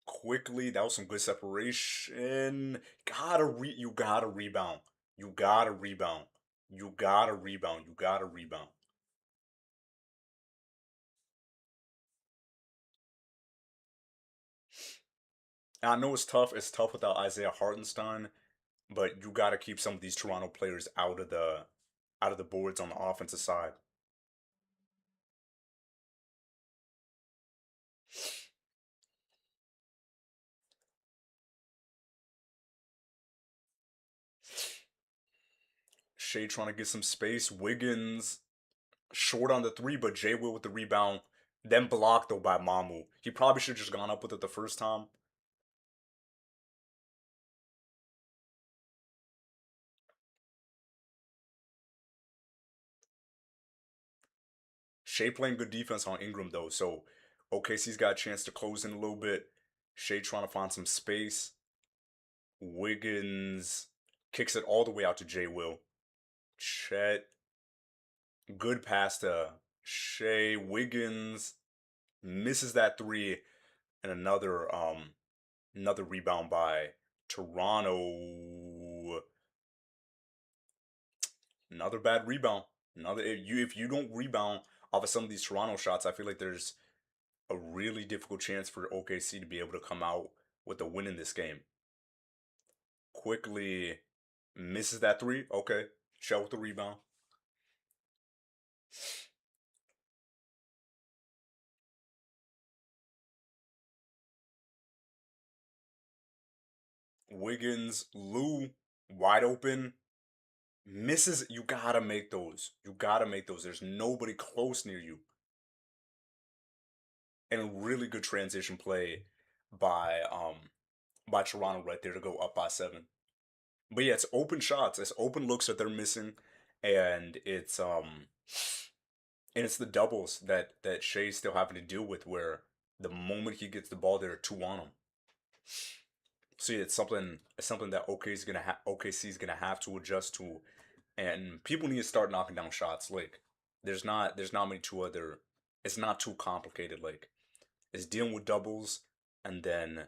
Quickly, that was some good separation. You gotta rebound. You gotta rebound. You gotta rebound. You gotta rebound. And I know it's tough. It's tough without Isaiah Hartenstein, but you got to keep some of these Toronto players out of the boards on the offensive side. Shea trying to get some space. Wiggins short on the three, but Jay Will with the rebound. Then blocked though by Mamu. He probably should have just gone up with it the first time. Shea playing good defense on Ingram though, so OKC's got a chance to close in a little bit. Shea trying to find some space. Wiggins kicks it all the way out to Jay Will. Chet, good pass to Shea. Wiggins misses that three, and another rebound by Toronto. Another bad rebound. Another if you don't rebound off of some of these Toronto shots, I feel like there's a really difficult chance for OKC to be able to come out with a win in this game. Quickly misses that three. Okay, Shell with the rebound. Wiggins, Lou, wide open. Misses. You gotta make those. You gotta make those. There's nobody close near you. And a really good transition play by Toronto right there to go up by 7. But yeah, it's open shots, it's open looks that they're missing, and it's the doubles that Shea's still having to deal with where the moment he gets the ball, there are two on him. See, it's something that OKC's gonna have to adjust to, and people need to start knocking down shots. Like there's not many two other. It's not too complicated. Like it's dealing with doubles, and then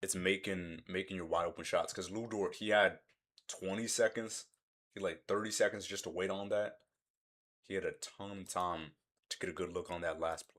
it's making your wide open shots. Because Lou Dort, he had 20 seconds, he had like 30 seconds just to wait on that. He had a ton of time to get a good look on that last play.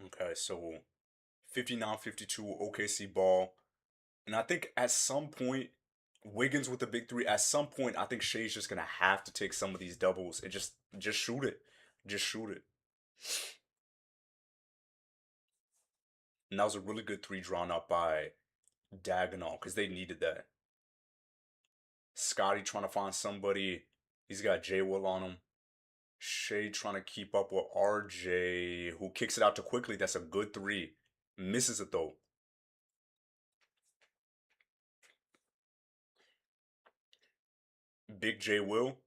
Okay, so 59-52 OKC ball. And I think at some point, Wiggins with the big three, at some point, I think Shea's just gonna have to take some of these doubles and just shoot it. Just shoot it. And that was a really good three drawn up by Dagenham because they needed that. Scotty trying to find somebody. He's got J Will on him. Shea trying to keep up with RJ, who kicks it out too quickly. That's a good three. Misses it though. Big J Will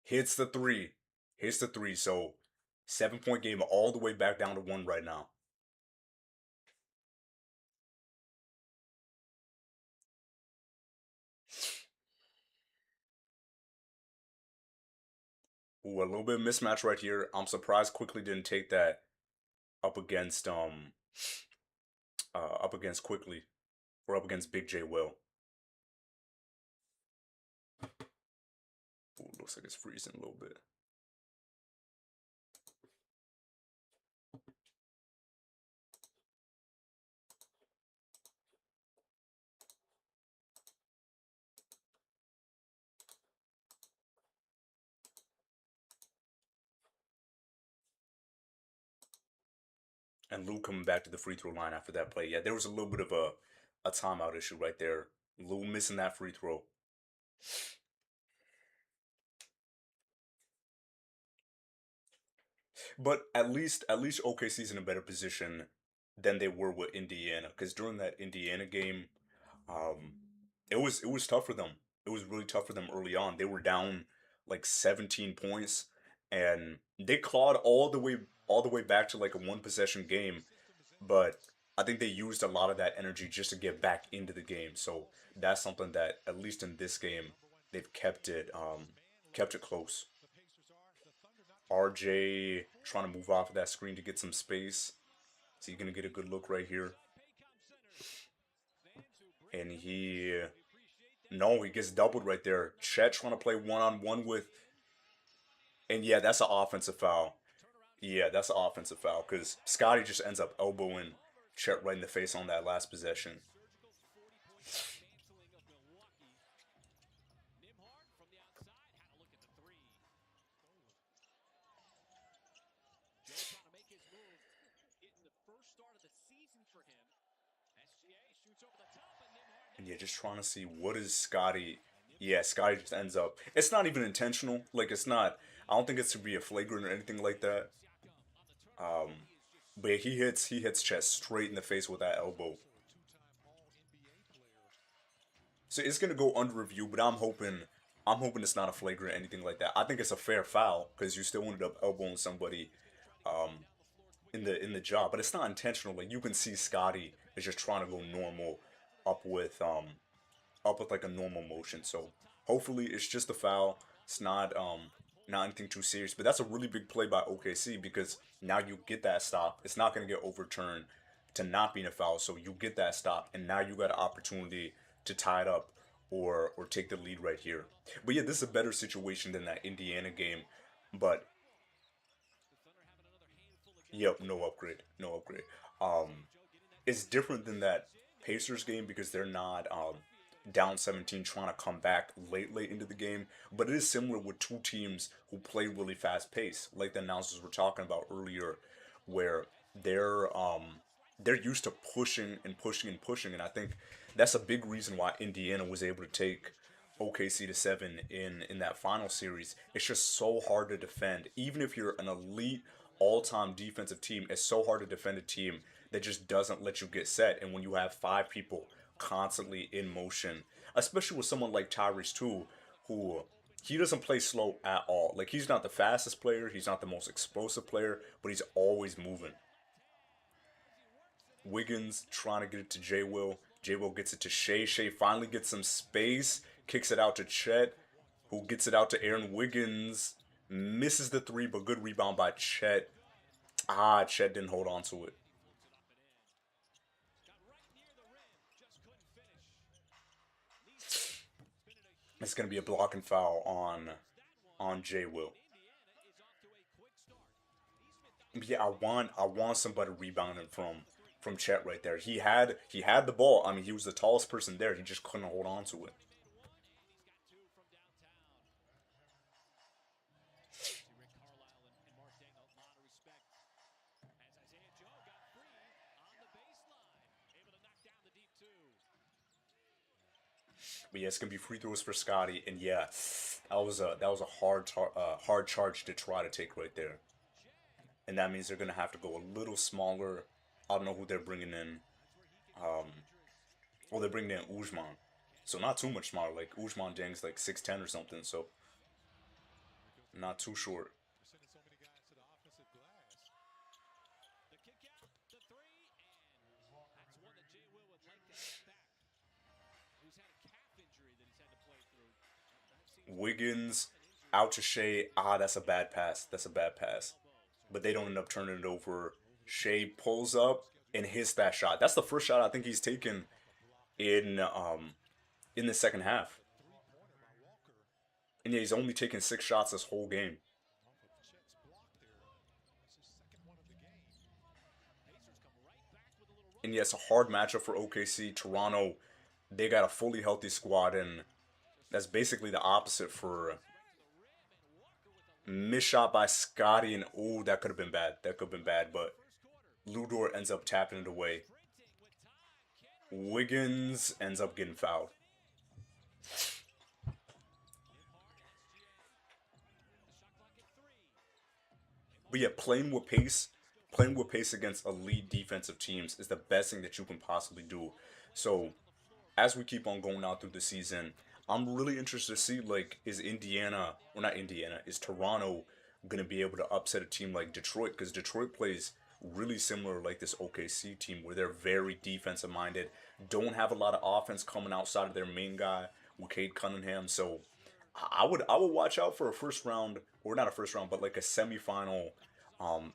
hits the three. Hits the three. So 7 point game all the way back down to one right now. Ooh, a little bit of mismatch right here. I'm surprised quickly didn't take that up against up against quickly or up against Big J Will. Ooh, looks like it's freezing a little bit. And Lou coming back to the free throw line after that play. Yeah, there was a little bit of a timeout issue right there. Lou missing that free throw. But at least OKC's in a better position than they were with Indiana. Because during that Indiana game, um, it was tough for them. It was really tough for them early on. They were down like 17 points, and they clawed all the way back to like a one possession game. But I think they used a lot of that energy just to get back into the game. So that's something that at least in this game they've kept it close. RJ trying to move off of that screen to get some space. So you're gonna get a good look right here. And no, he gets doubled right there. Chet trying to play one on one with, and yeah, that's an offensive foul. Yeah, that's an offensive foul because Scotty just ends up elbowing Chet right in the face on that last possession. And yeah, just trying to see what is Scotty. Yeah, Scotty just ends up. It's not even intentional. Like it's not. I don't think it's to be a flagrant or anything like that. But yeah, he hits Chet straight in the face with that elbow. So it's gonna go under review, but I'm hoping it's not a flagrant or anything like that. I think it's a fair foul because you still ended up elbowing somebody um in the job, but it's not intentional. Like you can see Scotty is just trying to go normal up with um up with like a normal motion. So hopefully it's just a foul. It's not anything too serious. But that's a really big play by OKC because now you get that stop. It's not gonna get overturned to not being a foul. So you get that stop, and now you got an opportunity to tie it up or take the lead right here. But yeah, this is a better situation than that Indiana game. But yep, no upgrade, no upgrade. Um, it's different than that Pacers game because they're not down 17 trying to come back late into the game, but it is similar with two teams who play really fast pace, like the announcers were talking about earlier, where they're um they're used to pushing and pushing and pushing, and I think that's a big reason why Indiana was able to take OKC to seven in that final series. It's just so hard to defend, even if you're an elite all-time defensive team. It's so hard to defend a team that just doesn't let you get set. And when you have five people constantly in motion, especially with someone like Tyrese too, who he doesn't play slow at all. Like he's not the fastest player, he's not the most explosive player, but he's always moving. Wiggins trying to get it to J Will. J Will gets it to Shea. Shea finally gets some space, kicks it out to Chet, who gets it out to Aaron Wiggins. Misses the three, but good rebound by Chet. Chet didn't hold on to it. It's gonna be a blocking foul on J Will. Yeah, I want somebody rebounding from Chet right there. He had the ball. I mean, he was the tallest person there. He just couldn't hold on to it. But yeah, it's gonna be free throws for Scotty, and yeah, that was a hard charge to try to take right there, and that means they're gonna have to go a little smaller. I don't know who they're bringing in. Um, well, they're bringing in Ujman, so not too much smaller. Like Ujman Dang's like 6'10" or something, so not too short. Wiggins out to Shea. Ah, that's a bad pass. That's a bad pass. But they don't end up turning it over. Shea pulls up and hits that shot. That's the first shot I think he's taken in the second half. And yeah, he's only taken 6 shots this whole game. And yeah, it's a hard matchup for OKC. Toronto, they got a fully healthy squad, and that's basically the opposite for missed shot by Scotty. And oh, that could have been bad. That could have been bad, but Ludor ends up tapping it away. Wiggins ends up getting fouled. But yeah, playing with pace against elite defensive teams is the best thing that you can possibly do. So as we keep on going out through the season, I'm really interested to see like is Indiana or not Indiana is Toronto gonna be able to upset a team like Detroit because Detroit plays really similar like this OKC team where they're very defensive minded, don't have a lot of offense coming outside of their main guy with Cade Cunningham. So I would watch out for a first round or not a first round but like a semifinal,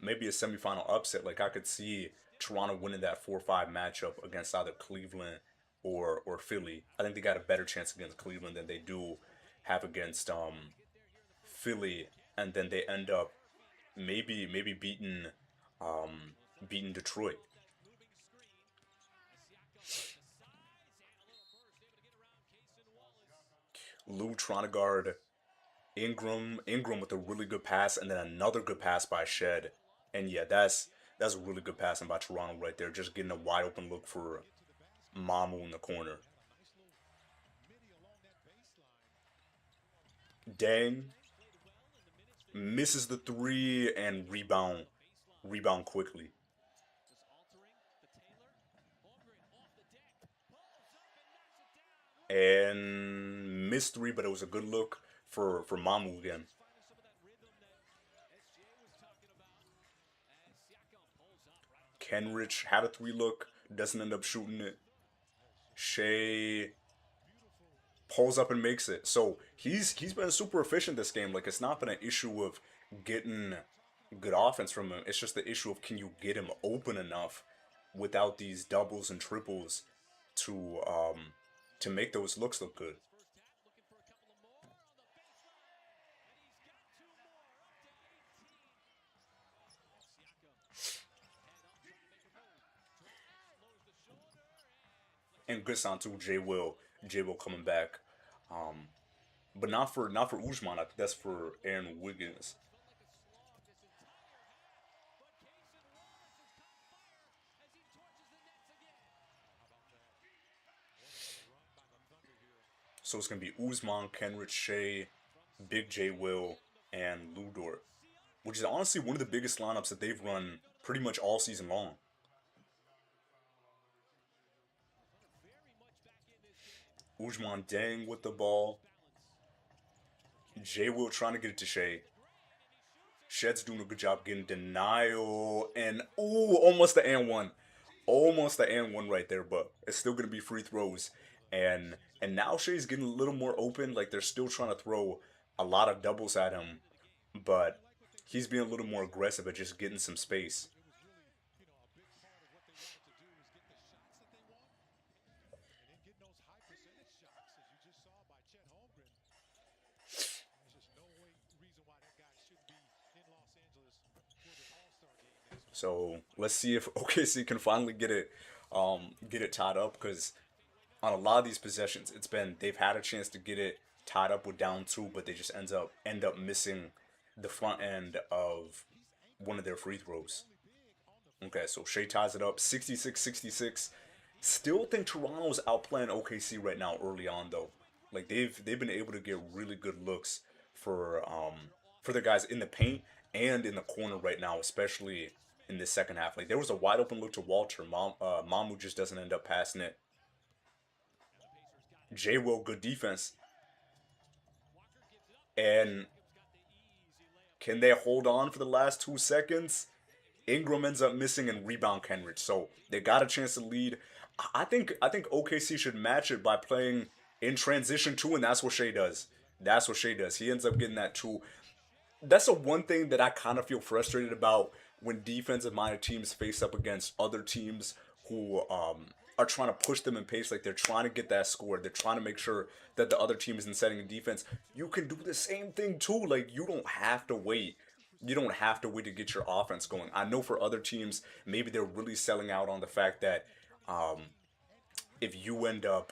maybe a semifinal upset. Like I could see Toronto winning that 4-5 matchup against either Cleveland or Philly. I think they got a better chance against Cleveland than they do have against Philly, and then they end up maybe beating Detroit. Lou trying to guard Ingram with a really good pass, and then another good pass by Shed, and yeah, that's a really good passing by Toronto right there, just getting a wide open look for Mamu in the corner. Dang misses the three and rebound quickly. And missed three, but it was a good look for Mamu again. Kenrich had a three look, doesn't end up shooting it. Shea pulls up and makes it. So he's been super efficient this game. Like it's not been an issue of getting good offense from him. It's just the issue of can you get him open enough without these doubles and triples to um to make those looks look good. And good sound too. J Will coming back. Um, but not for Ujman. I think that's for Aaron Wiggins. So it's gonna be Uzman, Kenrich, Shea, Big J Will, and Ludort, which is honestly one of the biggest lineups that they've run pretty much all season long. Ujman Dang with the ball, J Will trying to get it to Shea. Shed's doing a good job getting denial, and ooh, almost the and one, almost the and one right there, but it's still gonna be free throws, and now Shea's getting a little more open. Like they're still trying to throw a lot of doubles at him, but he's being a little more aggressive at just getting some space. So let's see if OKC can finally get it tied up because on a lot of these possessions, it's been they've had a chance to get it tied up with down two, but they just end up missing the front end of one of their free throws. Okay, so Shea ties it up 66-66. Still think Toronto's outplaying OKC right now early on though. Like they've been able to get really good looks for their guys in the paint and in the corner right now, especially in this second half. Like there was a wide open look to Walter. Mamu just doesn't end up passing it. J Will, good defense. And can they hold on for the last 2 seconds? Ingram ends up missing and rebound Kenrich. So they got a chance to lead. I think OKC should match it by playing in transition too, and that's what Shea does. That's what Shea does. He ends up getting that too. That's the one thing that I kind of feel frustrated about when defensive minded teams face up against other teams who are trying to push them in pace. Like they're trying to get that score. They're trying to make sure that the other team isn't setting a defense. You can do the same thing too. Like you don't have to wait. You don't have to wait to get your offense going. I know for other teams, maybe they're really selling out on the fact that um, if you end up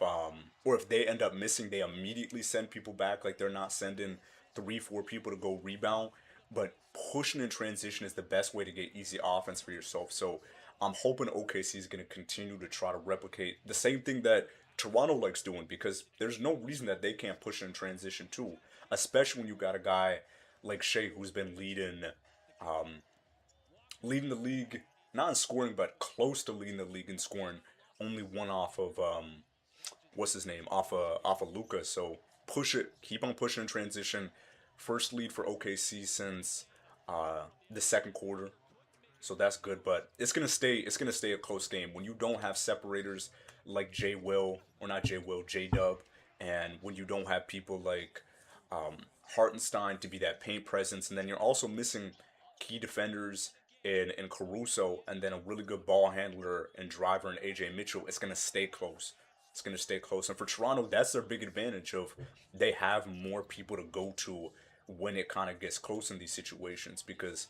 or if they end up missing, they immediately send people back. Like they're not sending three, four people to go rebound. But pushing in transition is the best way to get easy offense for yourself. So I'm hoping OKC is going to continue to try to replicate the same thing that Toronto likes doing because there's no reason that they can't push in transition too. Especially when you got a guy like Shea who's been um, leading the league, not in scoring, but close to leading the league in scoring. Only one off of what's his name off of Luca. So push it, keep on pushing in transition. First lead for OKC since the second quarter, so that's good. But it's gonna stay a close game when you don't have separators like J Will or not J Will J Dub, and when you don't have people like um, Hartenstein to be that paint presence, and then you're also missing key defenders in Caruso, and then a really good ball handler and driver in AJ Mitchell. It's gonna stay close. It's gonna stay close, and for Toronto, that's their big advantage of they have more people to go to when it kind of gets close in these situations because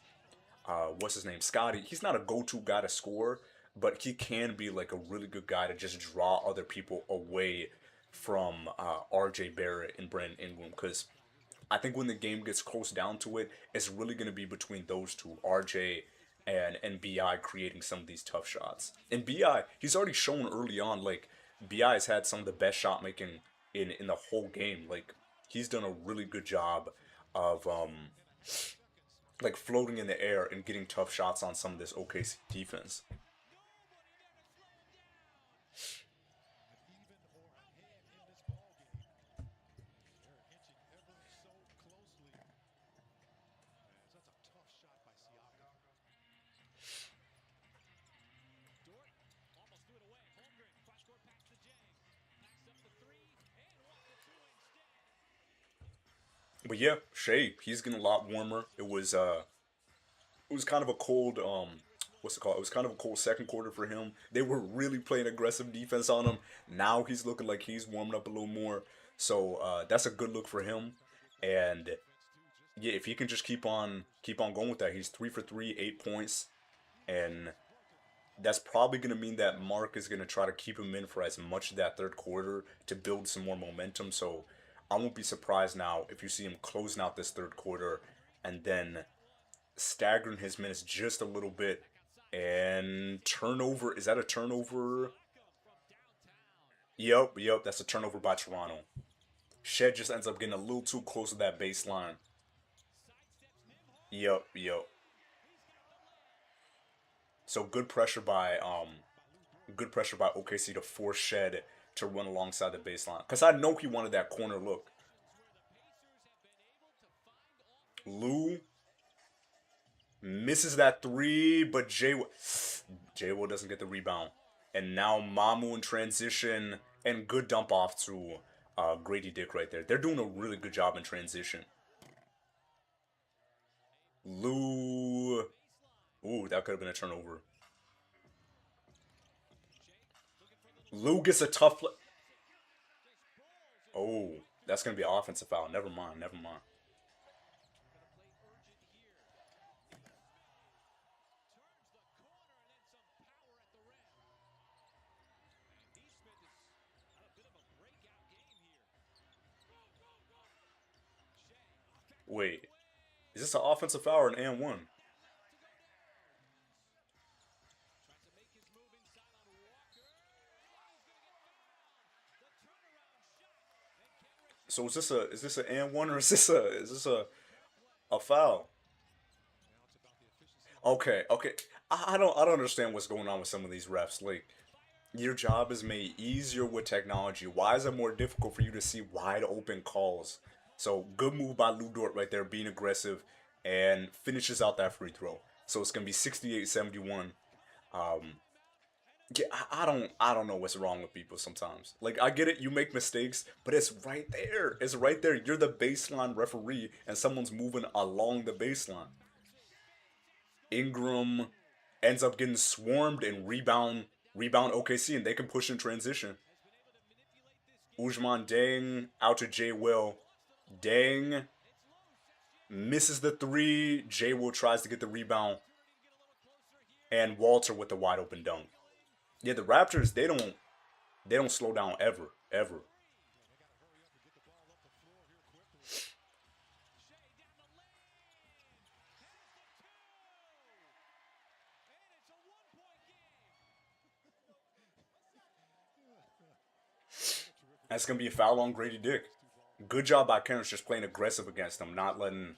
what's his name, Scotty. He's not a go-to guy to score, but he can be like a really good guy to just draw other people away from R.J. Barrett and Brandon Ingram. Because I think when the game gets close down to it, it's really going to be between those two, R.J. and Bi creating some of these tough shots. And Bi, he's already shown early on, like Bi has had some of the best shot making in the whole game. Like he's done a really good job of like floating in the air and getting tough shots on some of this OKC defense. But yeah, Shea, he's getting a lot warmer. It was kind of a cold what's it called? It was kind of a cold second quarter for him. They were really playing aggressive defense on him. Now he's looking like he's warming up a little more. So that's a good look for him. And yeah, if he can just keep on going with that, he's 3 for 3, 8 points, and that's probably going to mean that Mark is going to try to keep him in for as much of that third quarter to build some more momentum. So I won't be surprised now if you see him closing out this third quarter and then staggering his minutes just a little bit. And turnover, is that a turnover? Yep, that's a turnover by Toronto. Shed just ends up getting a little too close to that baseline. Yep. So good pressure by OKC to force Shed to run alongside the baseline. Cause I know he wanted that corner look. Lou misses that three, but J Will doesn't get the rebound. And now Mamu in transition and good dump off to Grady Dick right there. They're doing a really good job in transition. Lou, ooh, that could have been a turnover. Lou gets a tough play. Oh, that's gonna be an offensive foul. Never mind, never mind. Wait, is this an offensive foul or an and one? So is this an and one or is this a foul? Okay, okay. I don't understand what's going on with some of these refs. Like your job is made easier with technology. Why is it more difficult for you to see wide open calls? So good move by Lou Dort right there, being aggressive and finishes out that free throw. So it's gonna be 68-71. Um, yeah, I don't know what's wrong with people sometimes. Like I get it, you make mistakes, but it's right there. It's right there. You're the baseline referee, and someone's moving along the baseline. Ingram ends up getting swarmed and rebound OKC, and they can push in transition. Ujman Dang out to Jay Will. Dang misses the three. Jay Will tries to get the rebound, and Walter with the wide open dunk. Yeah, the Raptors they don't slow down ever ever. That's gonna be a foul on Grady Dick. Good job by Karen's just playing aggressive against them, not letting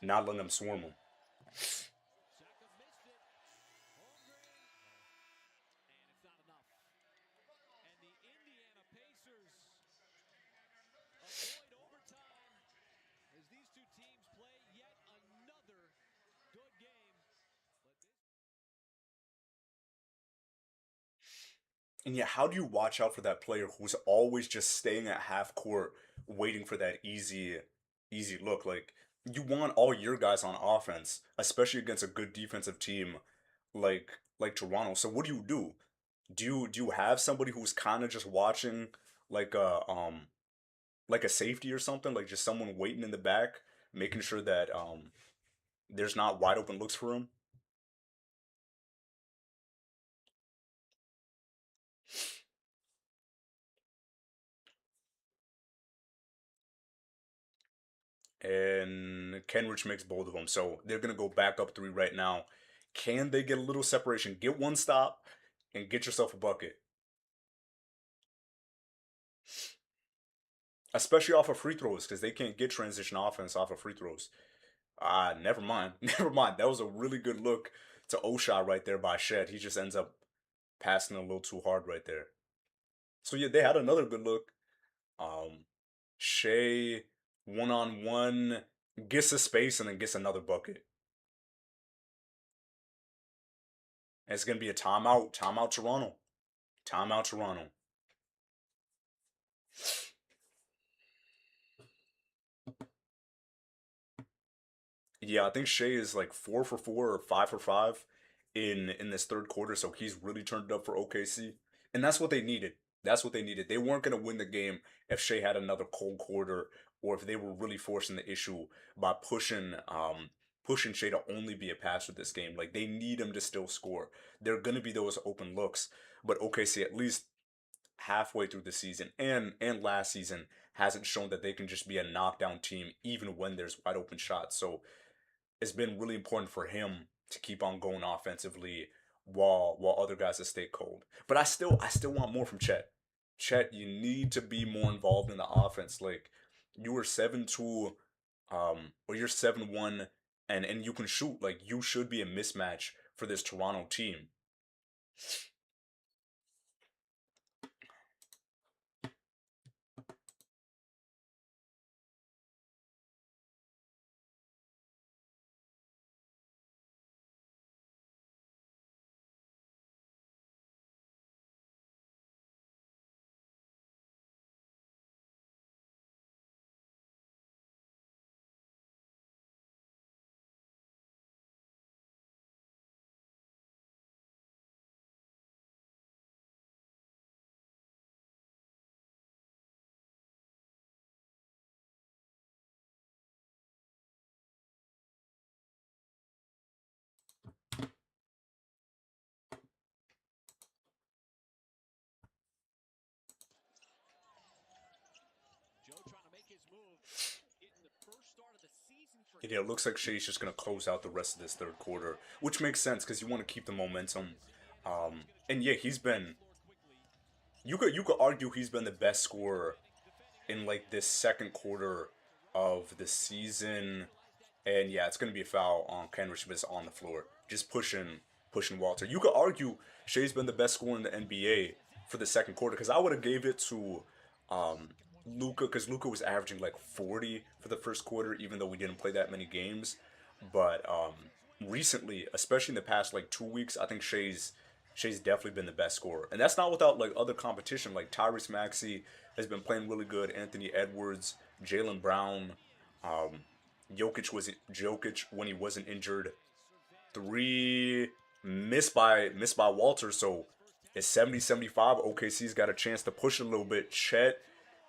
them swarm him. And yeah, how do you watch out for that player who's always just staying at half court, waiting for that easy look? Like you want all your guys on offense, especially against a good defensive team like Toronto. So what do you do? Do you have somebody who's kind of just watching like a safety or something, like just someone waiting in the back, making sure that there's not wide open looks for him? And Kenrich makes both of them. So they're gonna go back up three right now. Can they get a little separation? Get one stop and get yourself a bucket, especially off of free throws because they can't get transition offense off of free throws. Never mind, never mind. That was a really good look to Osha right there by Shed. He just ends up passing a little too hard right there. So yeah, they had another good look. Um, Shea 1-on-1 gets a space and then gets another bucket. And it's gonna be a timeout. Timeout Toronto. Timeout Toronto. Yeah, I think Shea is like 4 for 4 or 5 for 5 in this third quarter, so he's really turned it up for OKC. And that's what they needed. That's what they needed. They weren't gonna win the game if Shea had another cold quarter or if they were really forcing the issue by pushing Shea to only be a passer this game. Like they need him to still score. There are gonna be those open looks, but OKC at least halfway through the season and last season hasn't shown that they can just be a knockdown team even when there's wide open shots. So it's been really important for him to keep on going offensively while other guys have stayed cold. But I still want more from Chet. Chet, you need to be more involved in the offense. Like you were 7-2, or you're 7-1, and you can shoot. Like you should be a mismatch for this Toronto team. And it looks like Shea's just gonna close out the rest of this third quarter, which makes sense because you want to keep the momentum. And yeah, he's been. You could argue he's been the best scorer in like this second quarter of the season. And yeah, it's gonna be a foul on Kenrich Smith on the floor, just pushing Walter. You could argue Shea's been the best scorer in the NBA for the second quarter because I would have gave it to um, Luca because Luca was averaging like 40 for the first quarter, even though we didn't play that many games. But recently, especially in the past like 2 weeks, I think Shea's definitely been the best scorer, and that's not without like other competition. Like Tyrese Maxey has been playing really good. Anthony Edwards, Jalen Brown. Um, Jokic when he wasn't injured. Three missed by Walter. So it's 70-75. OKC's got a chance to push a little bit. Chet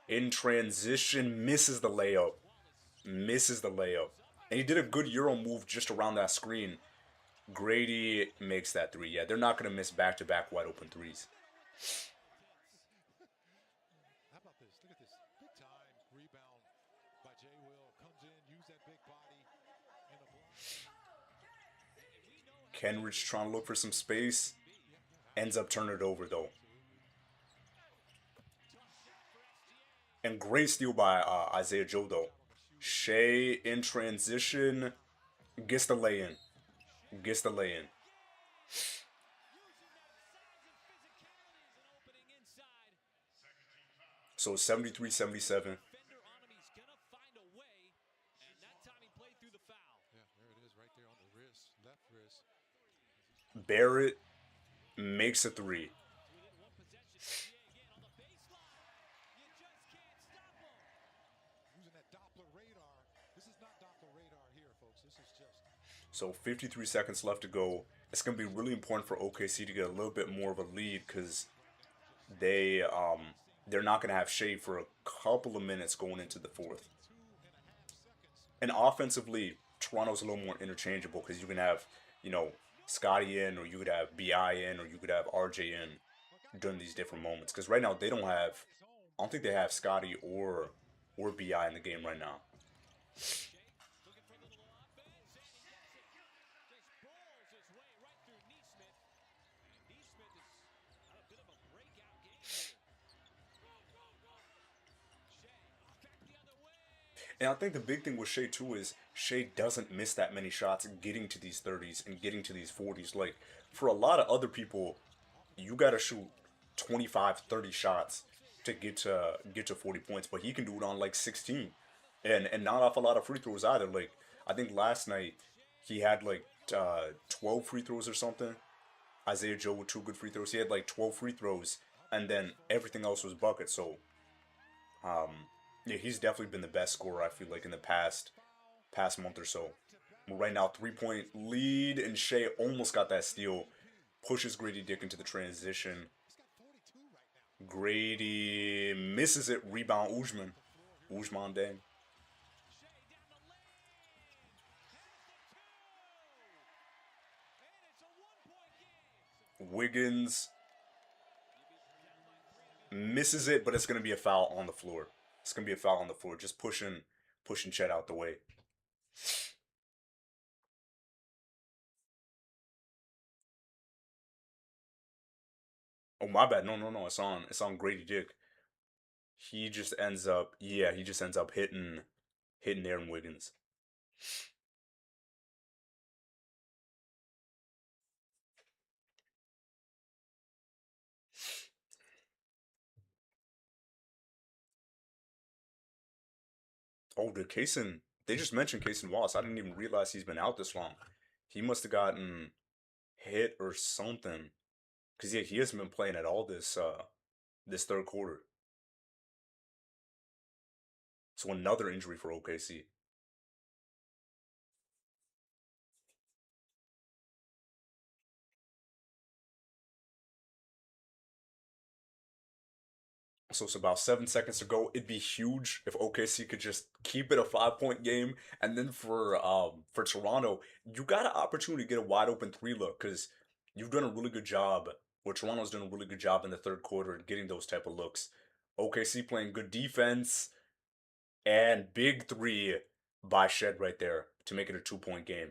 in transition misses the layup. Misses the layup. And he did a good Euro move just around that screen. Grady makes that three. Yeah, they're not going to miss back to back wide open threes. Kenrich trying to look for some space. Ends up turning it over though. And great steal by Isaiah Joe though. Shea in transition gets the lay in. Gets the lay in. So 73-77. Barrett makes a three. So 53 seconds left to go. It's gonna be really important for OKC to get a little bit more of a lead because they they're not gonna have Shea for a couple of minutes going into the fourth. And offensively, Toronto's a little more interchangeable because you can have, you know, Scotty in, or you could have Bi in, or you could have RJ in during these different moments. Because right now they don't have, I don't think they have Scotty or Bi in the game right now. And I think the big thing with Shea too is Shea doesn't miss that many shots getting to these 30s and getting to these 40s. Like for a lot of other people, you got to shoot 25, 30 shots to get to 40 points, but he can do it on like 16. And not off a lot of free throws either. Like I think last night he had like 12 free throws or something. Isaiah Joe with two good free throws. He had like 12 free throws and then everything else was buckets. So um yeah, he's definitely been the best scorer I feel like in the past month or so. Right now, 3 point lead, and Shea almost got that steal. Pushes Grady Dick into the transition. Grady misses it. Rebound Ujman. Ujman Dang. Wiggins misses it, but it's gonna be a foul on the floor. It's gonna be a foul on the floor. Just pushing Chet out the way. Oh my bad. No, no, no. It's on Grady Dick. He just ends up hitting Aaron Wiggins. Oh, the Kaysen. They just mentioned Kaysen Wallace. I didn't even realize he's been out this long. He must have gotten hit or something. Cause yeah, he hasn't been playing at all this third quarter. So another injury for OKC. So it's about 7 seconds to go. It'd be huge if OKC could just keep it a 5 point game. And then for Toronto, you got an opportunity to get a wide open three look because you've done a really good job. Or Toronto's done a really good job in the third quarter at getting those type of looks. OKC playing good defense and big three. by Shed right there to make it a 2-point game.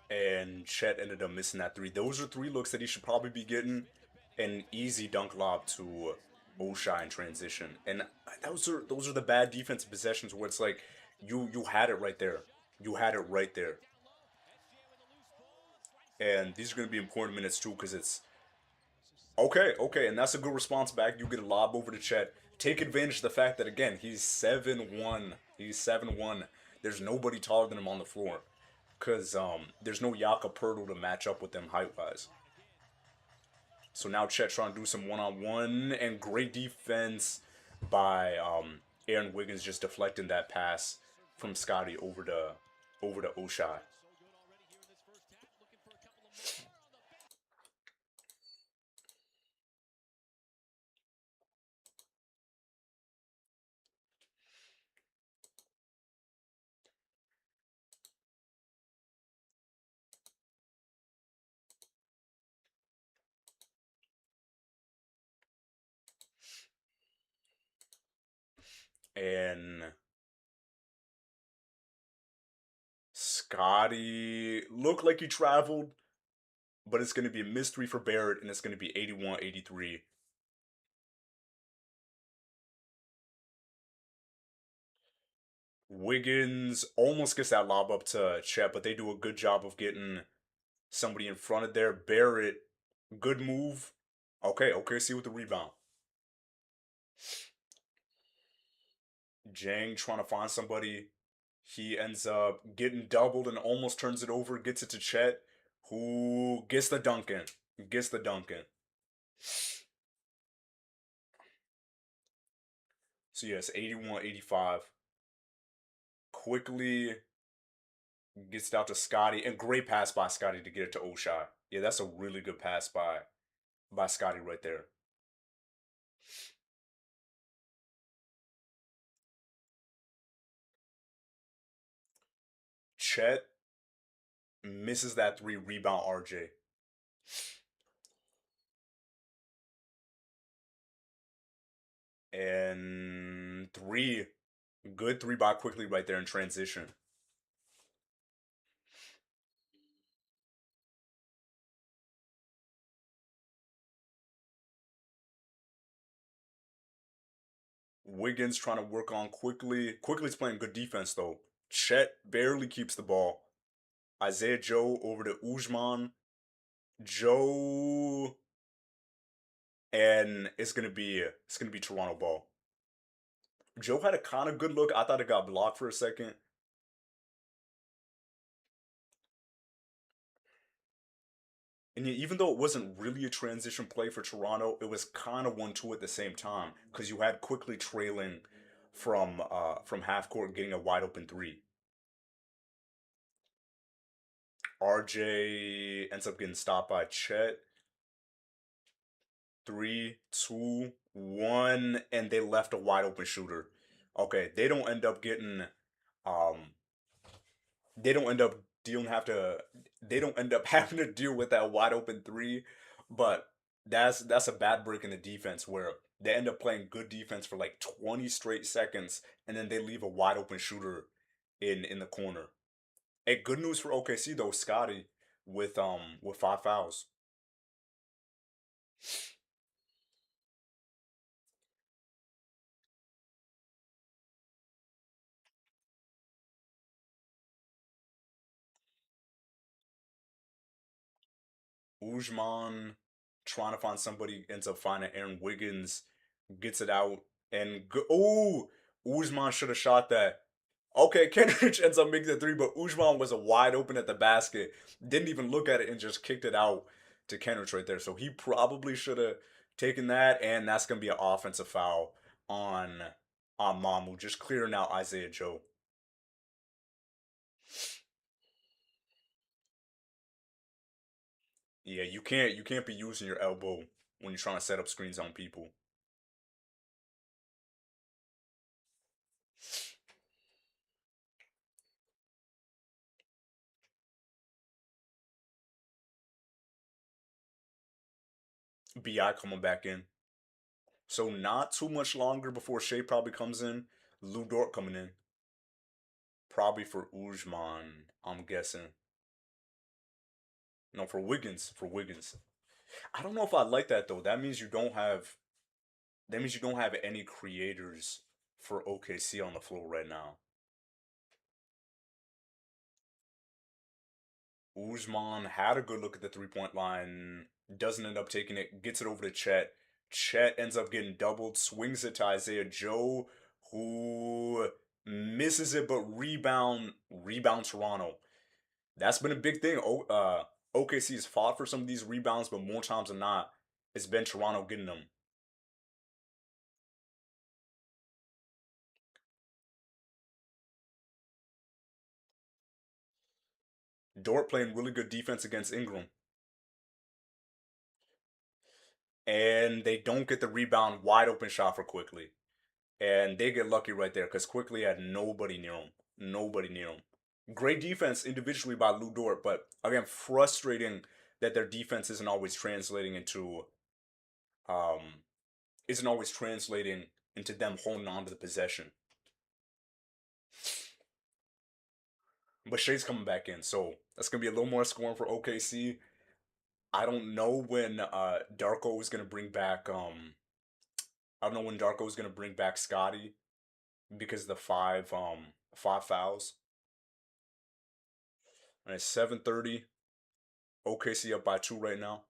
And Chet ended up missing that three. Those are three looks that he should probably be getting. An easy dunk lob to Oshai in transition, and those are the bad defensive possessions where it's like you had it right there, you had it right there, and these are going to be important minutes too because it's okay, and that's a good response back. You get a lob over to Chet. Take advantage of the fact that again he's 7'1". He's 7'1". There's nobody taller than him on the floor, cause there's no Jakob Poeltl to match up with them height wise. So now Chet trying to do some one-on-one and great defense by Aaron Wiggins just deflecting that pass from Scotty over to Oshai. And Scotty looked like he traveled, but it's going to be a mystery for Barrett, and it's going to be 81-83. Wiggins almost gets that lob up to Chet, but they do a good job of getting somebody in front of there. Barrett, good move. Okay, see with the rebound. Jang trying to find somebody. He ends up getting doubled and almost turns it over, gets it to Chet, who gets the dunk in. Gets the dunk in. So yes, 81-85. Quickly Gets it out to Scotty, and great pass by Scotty to get it to Oshai. Yeah, that's a really good pass by Scotty right there. Chet misses that three, rebound RJ. And three, good three by quickly right there in transition. Wiggins trying to work on quickly. Quickly's playing good defense though. Chet barely keeps the ball. Isaiah Joe over to Ujman. Joe, and it's gonna be Toronto ball. Joe had a kind of good look. I thought it got blocked for a second. And yet, even though it wasn't really a transition play for Toronto, it was kind of 1-2 at the same time because you had quickly trailing from half court getting a wide open three. RJ ends up getting stopped by Chet. Three, two, one, and they left a wide open shooter. Okay, um they don't end up dealing have to they don't end up having to deal with that wide open three, but that's a bad break in the defense where they end up playing good defense for like 20 straight seconds and then they leave a wide open shooter in the corner. Hey, good news for OKC though, Scotty with 5 fouls. Ujman trying to find somebody ends up finding Aaron Wiggins, gets it out, and oh, Ujman should have shot that. Okay, Kenrich ends up making the three, but Ujman was a wide open at the basket. Didn't even look at it and just kicked it out to Kenrich right there. So he probably should have taken that, and that's gonna be an offensive foul on on Mamu, just clearing out Isaiah Joe. Yeah, you can't be using your elbow when you're trying to set up screens on people. Bi coming back in. So not too much longer before Shea probably comes in. Lou Dort coming in. Probably for Ujman, I'm guessing. No, for Wiggins. For Wiggins. I don't know if I like that though. That means you don't have any creators for OKC on the floor right now. Ujman had a good look at the 3 point line, doesn't end up taking it, gets it over to Chet. Chet ends up getting doubled, swings it to Isaiah Joe, who misses it, but rebound Toronto. That's been a big thing. OKC has fought for some of these rebounds, but more times than not, it's been Toronto getting them. Dort playing really good defense against Ingram, and they don't get the rebound wide open shot for quickly. And they get lucky right there because quickly had nobody near him. Nobody near him. Great defense individually by Lou Dort, but again, frustrating that their defense um isn't always translating into them holding on to the possession. But Shea's coming back in, so that's gonna be a little more scoring for OKC. I don't know when Darko is gonna bring back I don't know when Darko is gonna bring back Scotty because of the 5 fouls. And it's 7:30. OKC up by 2 right now.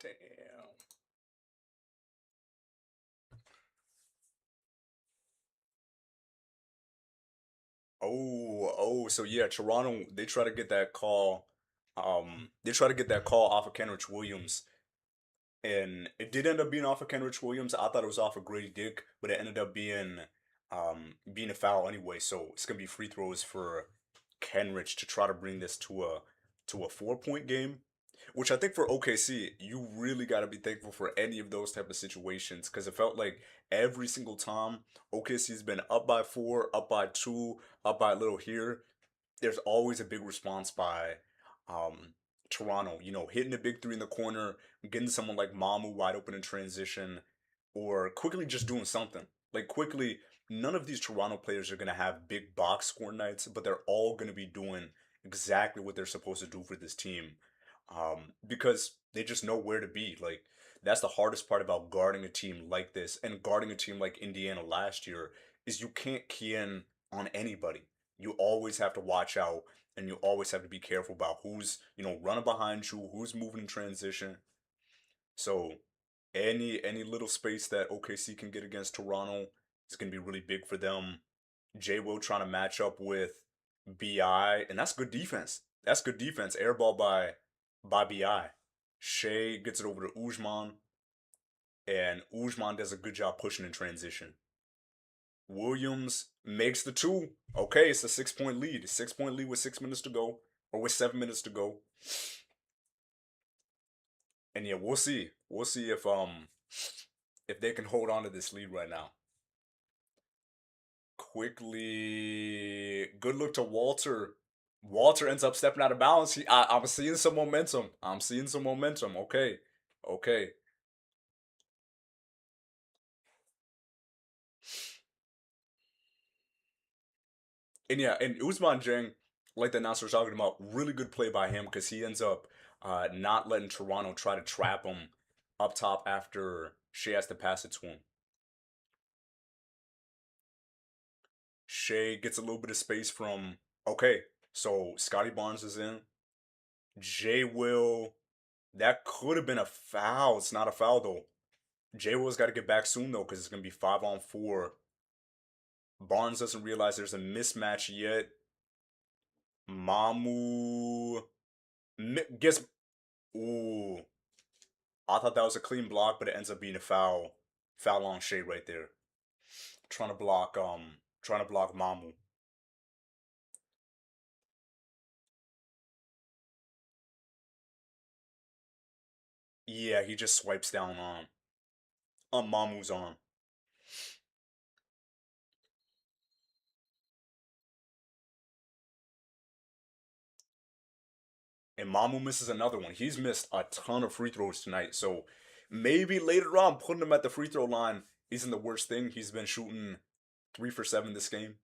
Damn. So yeah, Toronto, they try to get that call. They try to get that call off of Kenrich Williams, and it did end up being off of Kenrich Williams. I thought it was off of Grady Dick, but it ended up being a foul anyway. So it's gonna be free throws for Kenrich to try to bring this to a 4 point game. Which I think for OKC, you really got to be thankful for any of those type of situations because it felt like every single time OKC's been up by four, up by two, up by a little here, there's always a big response by um, Toronto. You know, hitting a big three in the corner, getting someone like Mamu wide open in transition, or quickly just doing something. Like quickly, none of these Toronto players are gonna have big box score nights, but they're all gonna be doing exactly what they're supposed to do for this team, because they just know where to be. Like that's the hardest part about guarding a team like this and guarding a team like Indiana last year is you can't key in on anybody. You always have to watch out and you always have to be careful about who's, running behind you, who's moving in transition. So any little space that OKC can get against Toronto is going to be really big for them. J Will trying to match up with BI, and that's good defense. That's good defense. Airball by BI. Shea gets it over to Ujman, and Ujman does a good job pushing in transition. Williams makes the two. Okay, it's a 6 point lead. 6 point lead with 6 minutes to go, or with 7 minutes to go. And yeah, we'll see. We'll see if they can hold on to this lead right now. Quickly, good look to Walter. Walter ends up stepping out of bounds. I'm seeing some momentum. I'm seeing some momentum. Okay, okay. And yeah, and Usman Jang, like the announcer was talking about, really good play by him because he ends up not letting Toronto try to trap him up top after Shea has to pass it to him. Shea gets a little bit of space from. Okay, so Scotty Barnes is in. Jay Will. That could have been a foul. It's not a foul though. Jay Will's got to get back soon though because it's gonna be 5-on-4. Barnes doesn't realize there's a mismatch yet. Mamu gets. Ooh, I thought that was a clean block, but it ends up being a foul. Foul on Shea right there. Trying to block Mamu. Yeah, he just swipes down on Mamu's arm. And Mamu misses another one. He's missed a ton of free throws tonight. So maybe later on putting him at the free throw line isn't the worst thing. He's been shooting 3 for 7 this game.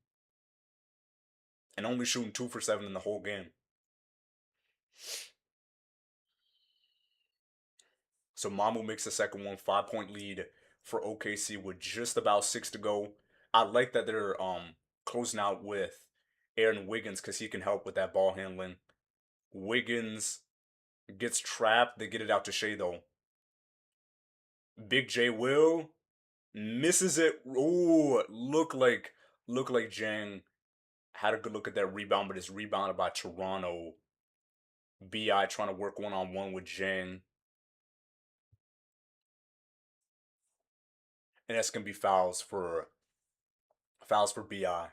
And only shooting 2 for 7 in the whole game. So Mamu makes the second one, 5 point lead for OKC with just about 6 to go. I like that they're closing out with Aaron Wiggins because he can help with that ball handling. Wiggins gets trapped. They get it out to Shea though. Big J Will misses it. Ooh, look like Jang had a good look at that rebound, but it's rebounded by Toronto. Bi trying to work 1-on-1 with Jang, and that's gonna be fouls for Bi.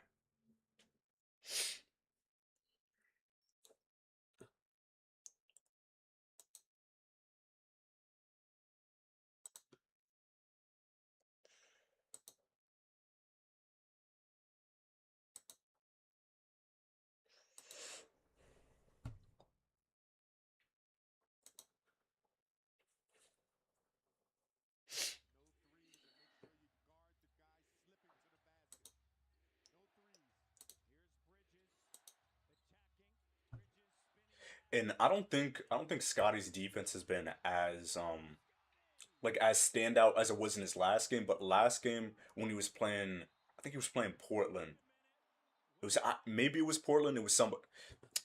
And I don't think Scotty's defense has been as like as standout as it was in his last game. But last game when he was playing, I think he was playing Portland. It was maybe it was Portland. It was some.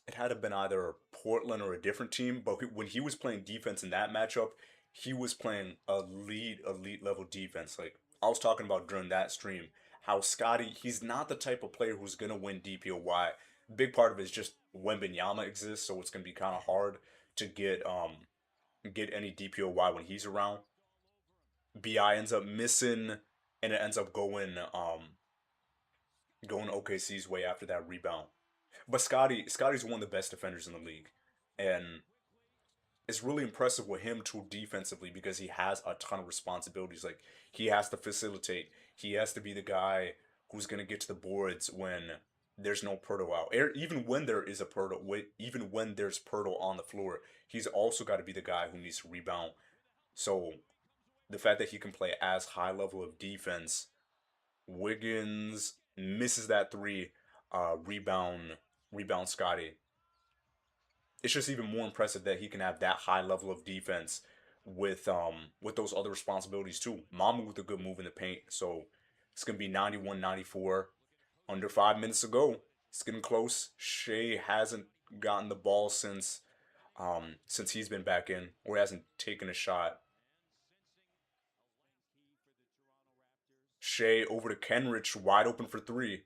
It had to have been either Portland or a different team. But when he was playing defense in that matchup, he was playing elite level defense. Like I was talking about during that stream, how Scotty, he's not the type of player who's gonna win DPOY. Big part of it is just Wembenyama exists, so it's gonna be kind of hard to get any DPOY when he's around. Bi ends up missing, and it ends up going OKC's way after that rebound. But Scotty's one of the best defenders in the league, and it's really impressive with him too defensively because he has a ton of responsibilities. Like he has to facilitate. He has to be the guy who's gonna get to the boards when there's no Pirtle out. Even when there is a Pirtle, even when there's Pirtle on the floor, he's also got to be the guy who needs to rebound. So the fact that he can play as high level of defense, Wiggins misses that three, rebound Scotty. It's just even more impressive that he can have that high level of defense with those other responsibilities too. Mamu with a good move in the paint. So it's gonna be 91-94. Under 5 minutes ago. It's getting close. Shea hasn't gotten the ball since he's been back in, or hasn't taken a shot. Shea over to Kenrich, wide open for three.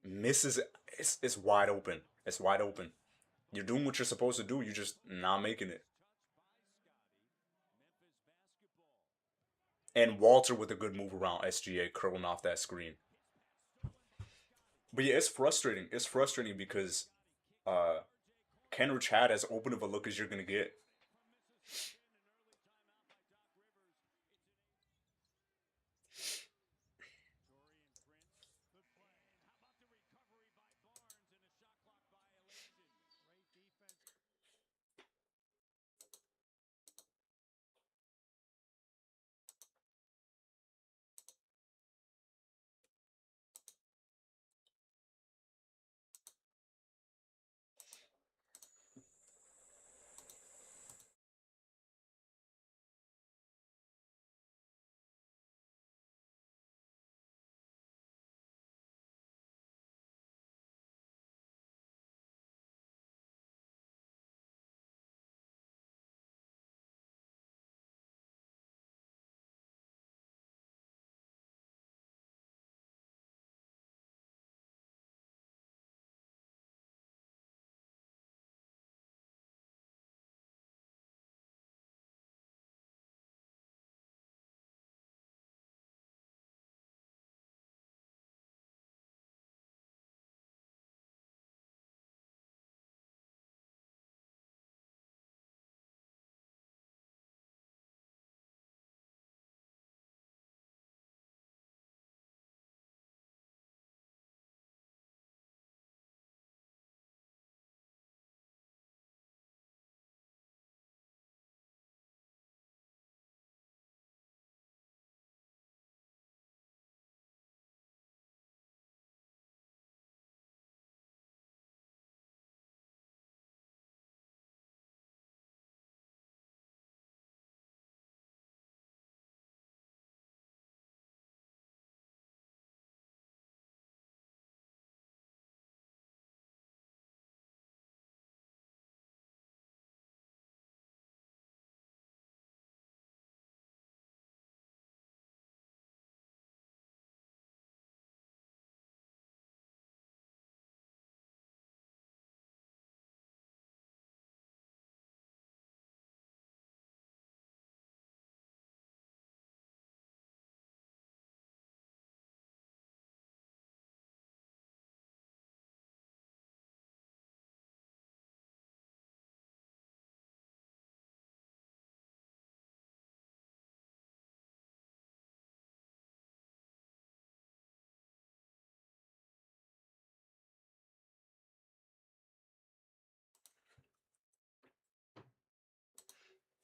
Misses. It's wide open. It's wide open. You're doing what you're supposed to do. You're just not making it. And Walter with a good move around SGA, curling off that screen. But yeah, it's frustrating. It's frustrating because uh Kenrich had as open of a look as you're gonna get.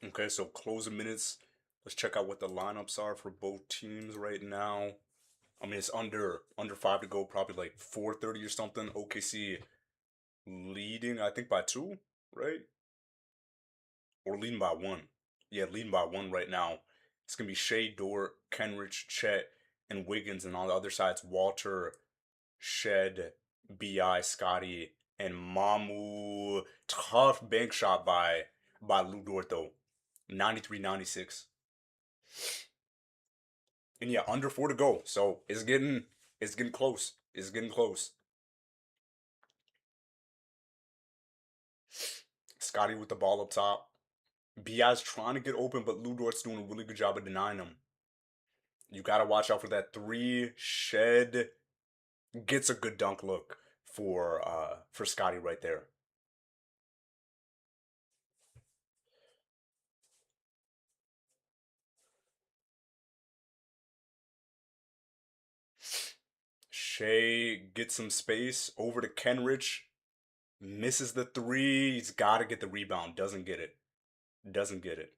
Okay, so closing minutes. Let's check out what the lineups are for both teams right now. I mean, it's under five to go, probably like 4:30 or something. OKC leading, I think by two, right? Or leading by one. Yeah, leading by one right now. It's gonna be Shea, Dort, Kenrich, Chet, and Wiggins, and on the other side's Walter, Shed, Bi, Scotty, and Mamu. Tough bank shot by Lou Dort though. 93-96. And yeah, under four to go. So it's getting close. It's getting close. Scotty with the ball up top. Biaz trying to get open, but Ludort's doing a really good job of denying him. You gotta watch out for that three. Shed gets a good dunk look for Scotty right there. Shea gets some space over to Kenrich. Misses the three. He's got to get the rebound. Doesn't get it. Doesn't get it.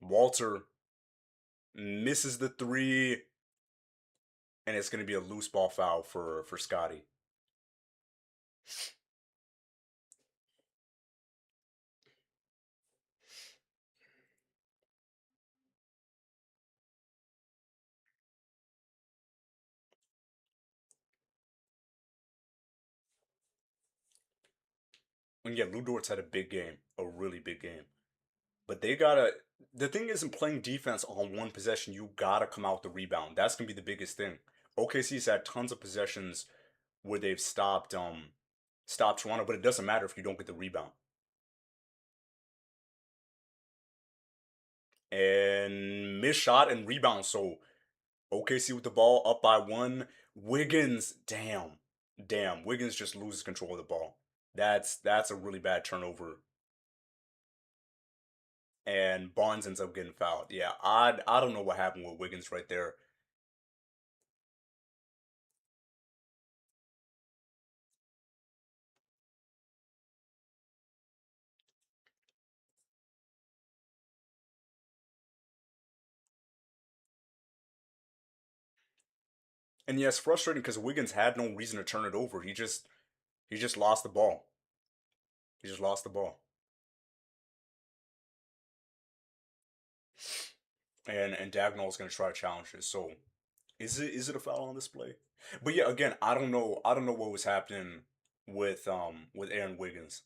Walter misses the three, and it's going to be a loose ball foul for Scotty. And yeah, Lou Dort's had a big game, a really big game. But they gotta. The thing isn't playing defense on one possession. You gotta come out with the rebound. That's gonna be the biggest thing. OKC's had tons of possessions where they've stopped Toronto, but it doesn't matter if you don't get the rebound. And miss shot and rebound. So OKC with the ball up by one. Wiggins, damn. Wiggins just loses control of the ball. That's a really bad turnover. And Barnes ends up getting fouled. Yeah, I don't know what happened with Wiggins right there. And yeah, it's frustrating because Wiggins had no reason to turn it over. He just lost the ball. He just lost the ball. And Dagnall is gonna try to challenge it. So is it a foul on this play? But yeah, again, I don't know what was happening with Aaron Wiggins.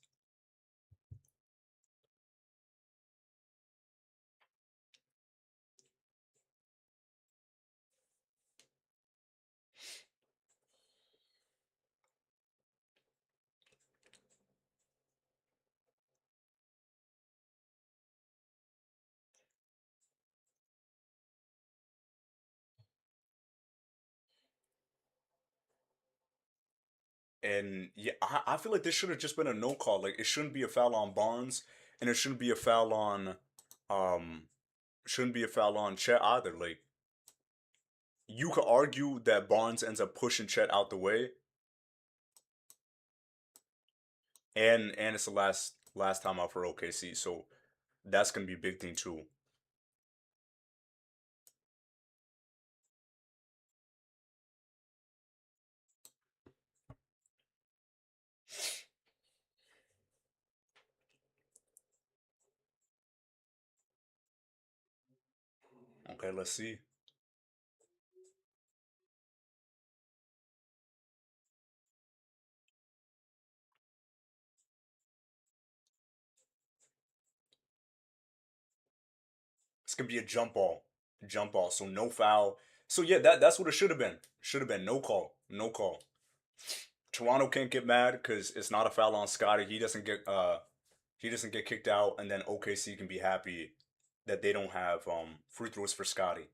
And yeah, I feel like this should have just been a no call. Like it shouldn't be a foul on Barnes, and it um shouldn't be a foul on Chet either. Like you could argue that Barnes ends up pushing Chet out the way, and it's the last time out for OKC, so that's gonna be a big thing too. Okay, let's see. It's gonna be a jump ball. So no foul. So yeah, that's what it should have been. Should have been no call, no call. Toronto can't get mad because it's not a foul on Scotty. He doesn't get kicked out, and then OKC can be happy that they don't have free throws for Scotty.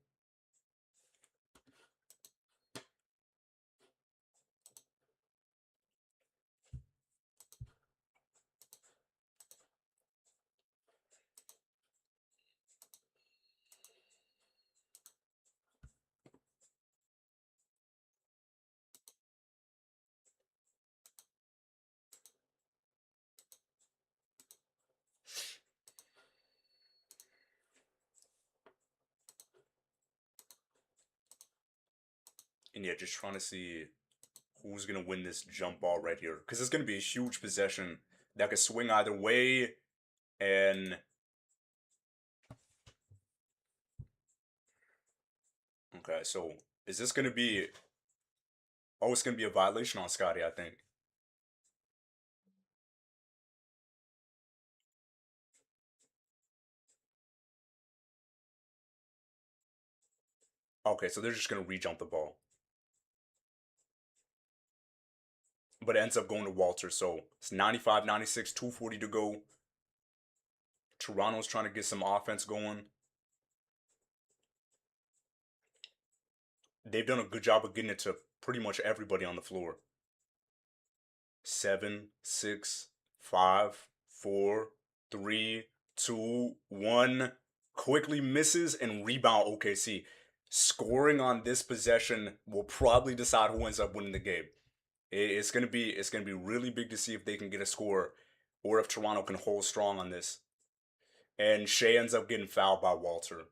And yeah, just trying to see who's gonna win this jump ball right here because it's gonna be a huge possession that could swing either way. And okay, so is this gonna be? Oh, it's gonna be a violation on Scotty, I think. Okay, so they're just gonna re-jump the ball, but it ends up going to Walter. So it's 95, 96, 240 to go. Toronto's trying to get some offense going. They've done a good job of getting it to pretty much everybody on the floor. 7, 6, 5, 4, 3, 2, 1. Quickly misses and rebound OKC. Scoring on this possession will probably decide who ends up winning the game. It's gonna be really big to see if they can get a score or if Toronto can hold strong on this. And Shea ends up getting fouled by Walter.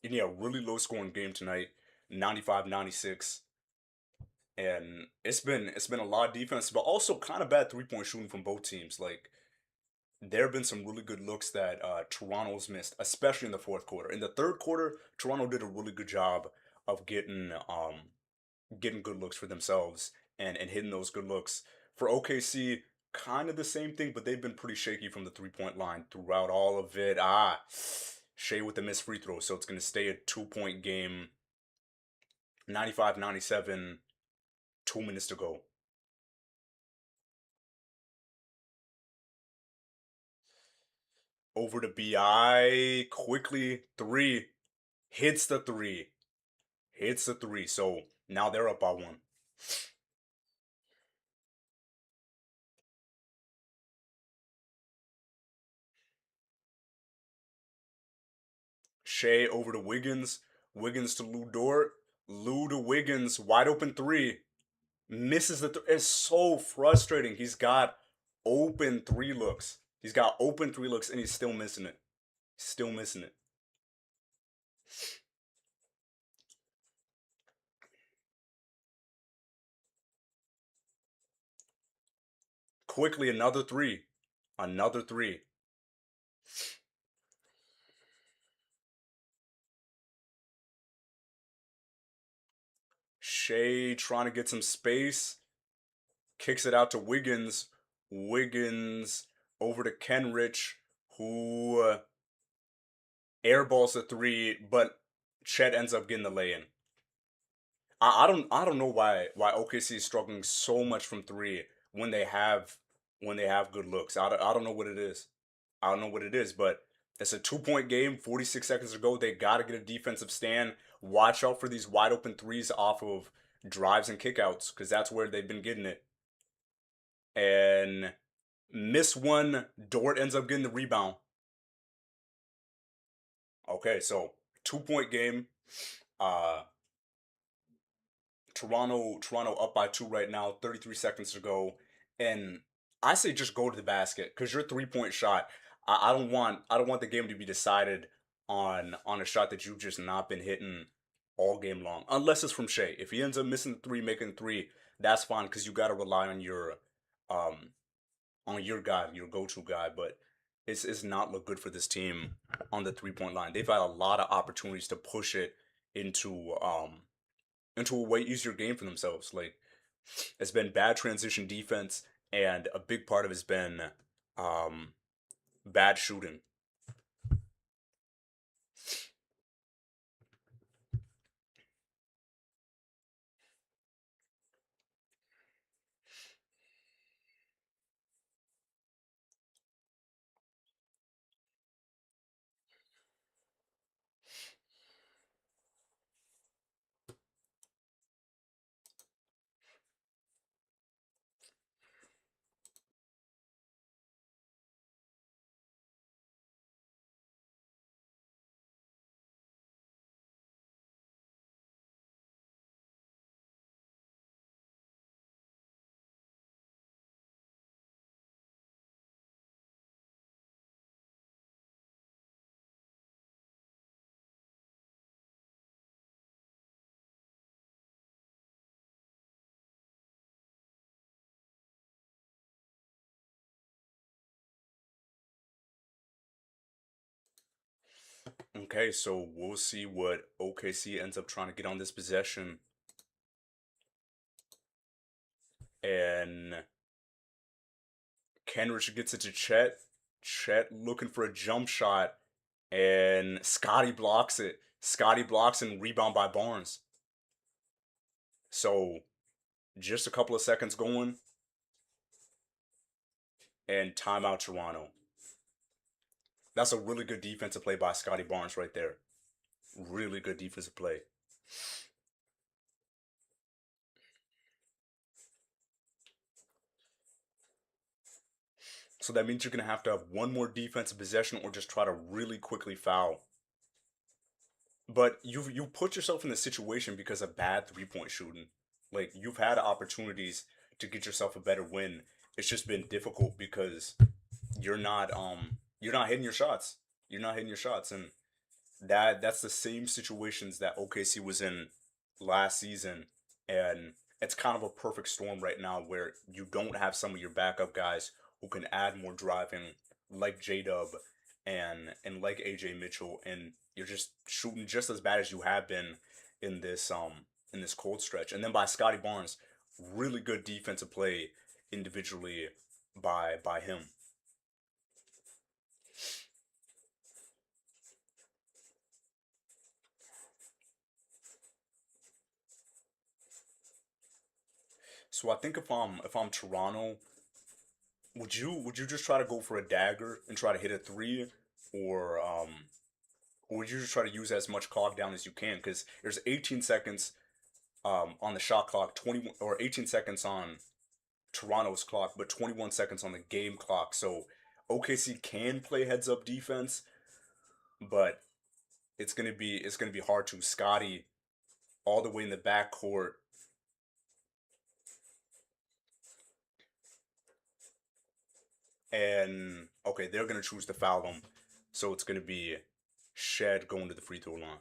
And yeah, really low scoring game tonight. 95-96. And it's been a lot of defense, but also kind of bad 3-point shooting from both teams. Like there have been some really good looks that Toronto's missed, especially in the fourth quarter. In the third quarter, Toronto did a really good job of getting good looks for themselves and hitting those good looks. For OKC, kind of the same thing, but they've been pretty shaky from the 3-point line throughout all of it. Shea with the missed free throw, so it's going to stay a 2-point game. 95-97, 2 minutes to go. Over to BI quickly. Three. Hits the three. Hits the three. So now they're up by one. Shea over to Wiggins. Wiggins to Lou Dort. Lou to Wiggins. Wide open three. Misses the It's so frustrating. He's got open three looks. He's got open three looks and he's still missing it. Still missing it. Quickly, another three. Another three. Shea trying to get some space. Kicks it out to Wiggins. Wiggins over to Kenrich, who airballs the three, but Chet ends up getting the lay-in. I don't know why OKC is struggling so much from three when they have good looks. I don't know what it is. I don't know what it is, but it's a 2-point game. 46 seconds to go. They got to get a defensive stand. Watch out for these wide open threes off of drives and kickouts because that's where they've been getting it. And miss one. Dort ends up getting the rebound. Okay, so 2-point game. Uh, Toronto up by two right now. 33 seconds to go, and I say just go to the basket because your 3-point shot. I don't want the game to be decided on a shot that you've just not been hitting all game long, unless it's from Shea. If he ends up missing the three, making the three, that's fine because you got to rely um on your guy, your go-to guy. But it's not look good for this team on the 3-point line. They've had a lot of opportunities to push it into um into a way easier game for themselves. Like it's been bad transition defense, and a big part of it's been um, bad shooting. Okay, so we'll see what OKC ends up trying to get on this possession. And Kenrich gets it to Chet. Chet looking for a jump shot, and Scotty blocks it. Scotty blocks and rebound by Barnes. So just a couple of seconds going, and timeout Toronto. That's a really good defensive play by Scotty Barnes right there. Really good defensive play. So that means you're going to have one more defensive possession or just try to really quickly foul. But you put yourself in the situation because of bad 3-point shooting. Like you've had opportunities to get yourself a better win. It's just been difficult because you're not hitting your shots. You're not hitting your shots, and that's the same situations that OKC was in last season, and it's kind of a perfect storm right now where you don't have some of your backup guys who can add more driving, like J Dub and like AJ Mitchell, and you're just shooting just as bad as you have been in this cold stretch. And then by Scotty Barnes, really good defensive play individually by him. So I think if I'm Toronto, would you just try to go for a dagger and try to hit a three, or or would you just try to use as much clock down as you can? Because there's 18 seconds on the shot clock, 20 or 18 seconds on Toronto's clock, but 21 seconds on the game clock. So OKC can play heads up defense, but it's gonna be hard to. Scotty all the way in the backcourt, and okay, they're gonna choose to foul him, so it's gonna be Shed going to the free throw line.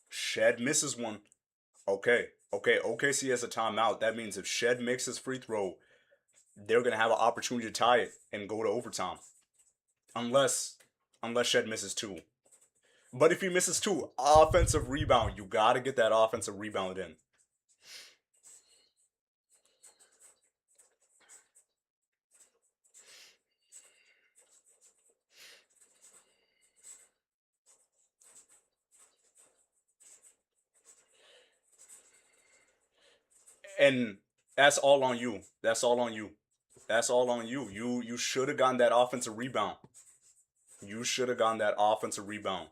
Shed misses one. Okay, okay, OKC has a timeout. That means if Shed makes his free throw, they're gonna have an opportunity to tie it and go to overtime. Unless unless Shed misses two. But if he misses two, offensive rebound. You gotta get that offensive rebound in. And that's all on you. That's all on you. That's all on you. You should have gotten that offensive rebound. You should have gotten that offensive rebound.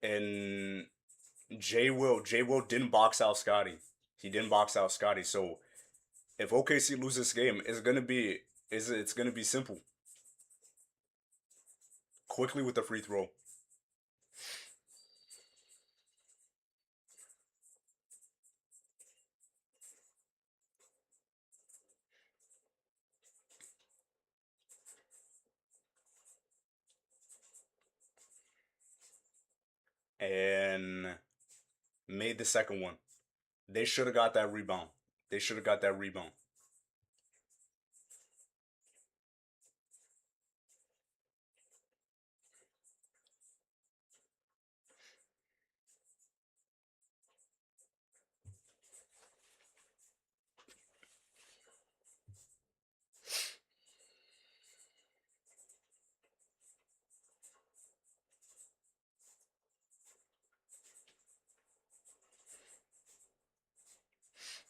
And J Will didn't box out Scotty. He didn't box out Scotty. So if OKC loses this game, it's gonna be simple. Quickly with the free throw. And made the second one. They should have got that rebound. They should have got that rebound.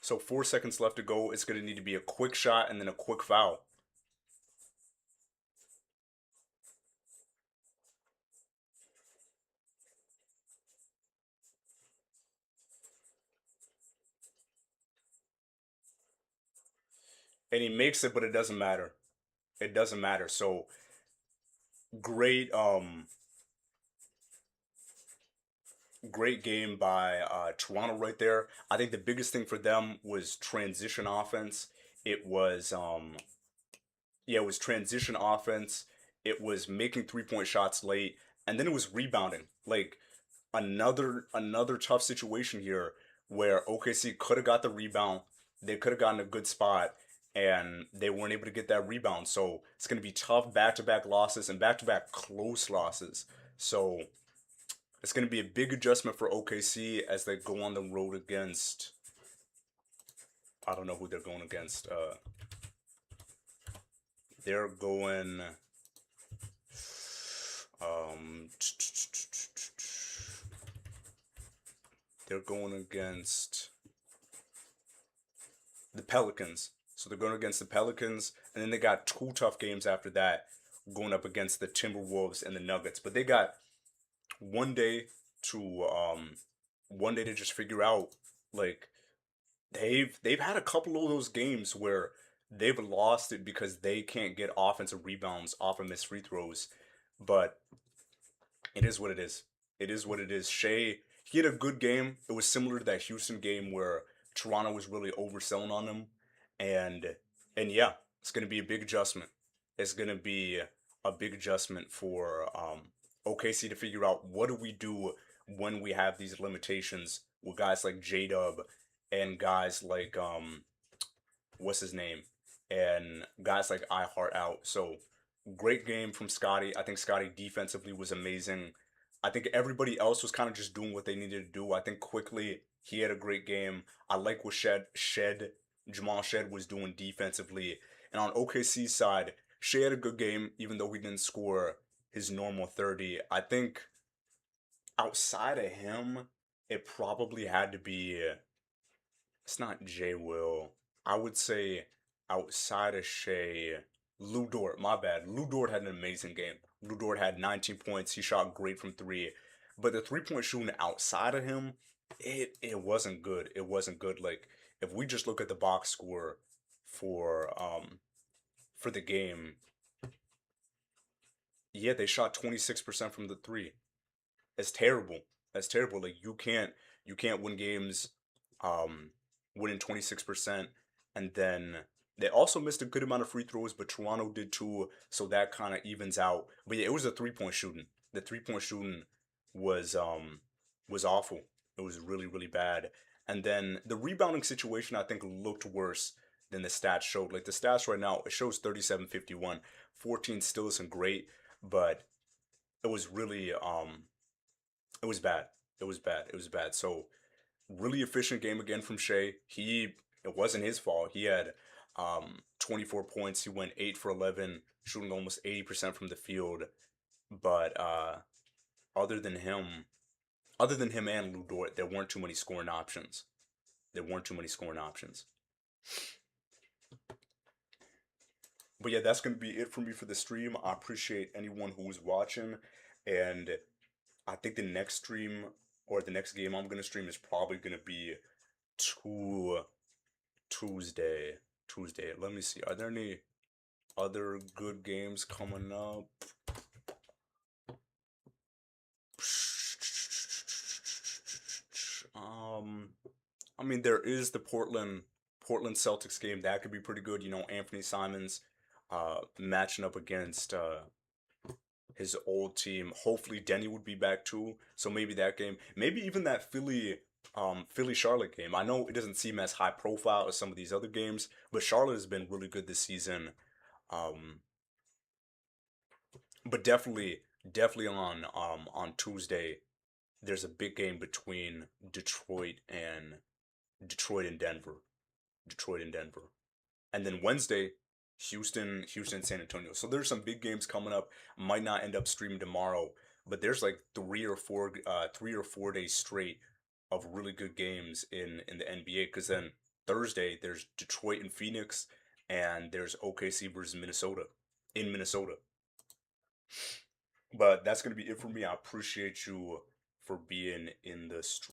So 4 seconds left to go. It's gonna need to be a quick shot and then a quick foul. And he makes it, but it doesn't matter. It doesn't matter. So great, great game by Toronto right there. I think the biggest thing for them was transition offense It was yeah, it was transition offense. It was making 3-point shots late, and then it was rebounding. Like another tough situation here where OKC could have got the rebound. They could have gotten a good spot, and they weren't able to get that rebound. So it's going to be tough back-to-back losses and back-to-back close losses. So it's going to be a big adjustment for OKC as they go on the road against. I don't know who they're going against. They're going. Um, they're going against the Pelicans. So they're going against the Pelicans, and then they got two tough games after that, going up against the Timberwolves and the Nuggets. But they got one day to one day to just figure out like they've had a couple of those games where they've lost it because they can't get offensive rebounds off of missed free throws. But it is what it is. It is what it is. Shea, he had a good game. It was similar to that Houston game where Toronto was really overselling on him, and yeah, it's gonna be a big adjustment. It's gonna be a big adjustment for OKC to figure out what do we do when we have these limitations with guys like J Dub and guys like what's his name, and guys like I Heart Out. So great game from Scotty. I think Scotty defensively was amazing. I think everybody else was kind of just doing what they needed to do. I think quickly he had a great game. I like what Jamal Shed was doing defensively. And on OKC's side, Shea had a good game, even though he didn't score his normal 30. I think outside of him, it probably had to be it's not Jay Will. I would say outside of Shea, Lou Dort. My bad. Lou Dort had an amazing game. Lou Dort had 19 points. He shot great from three, but the 3-point shooting outside of him, it wasn't good. It wasn't good. Like if we just look at the box score for the game, yeah, they shot 26% from the three. It's terrible. That's terrible. Like you can't win games um winning 26%, and then they also missed a good amount of free throws, but Toronto did too, so that kind of evens out. But yeah, it was a 3-point shooting. The 3-point shooting was awful. It was really really bad. And then the rebounding situation I think looked worse than the stats showed. Like the stats right now, it shows 37-51. 14 still isn't great, but it was really it was bad. It was bad. It was bad. So really efficient game again from Shea. It wasn't his fault. He had 24 points. He went 8 for 11, shooting almost 80% from the field. But other than him, other than him and Lou Dort, there weren't too many scoring options. There weren't too many scoring options. But yeah, that's gonna be it for me for the stream. I appreciate anyone who was watching, and I think the next stream or the next game I'm gonna stream is probably gonna be to Tuesday. Tuesday. Let me see. Are there any other good games coming up? Um, I mean there is the Portland Celtics game that could be pretty good. You know, Anthony Simons, matching up against his old team. Hopefully Denny would be back too. So maybe that game, maybe even that Philly Charlotte game. I know it doesn't seem as high profile as some of these other games, but Charlotte has been really good this season. Um, but definitely on Tuesday, there's a big game between Detroit and Denver. Detroit and Denver. And then Wednesday, Houston, San Antonio. So there's some big games coming up. Might not end up streaming tomorrow, but there's like 3 or 4 days straight of really good games in the NBA. Because then Thursday there's Detroit and Phoenix, and there's OKC versus Minnesota in Minnesota. But that's gonna be it for me. I appreciate you for being in the stream.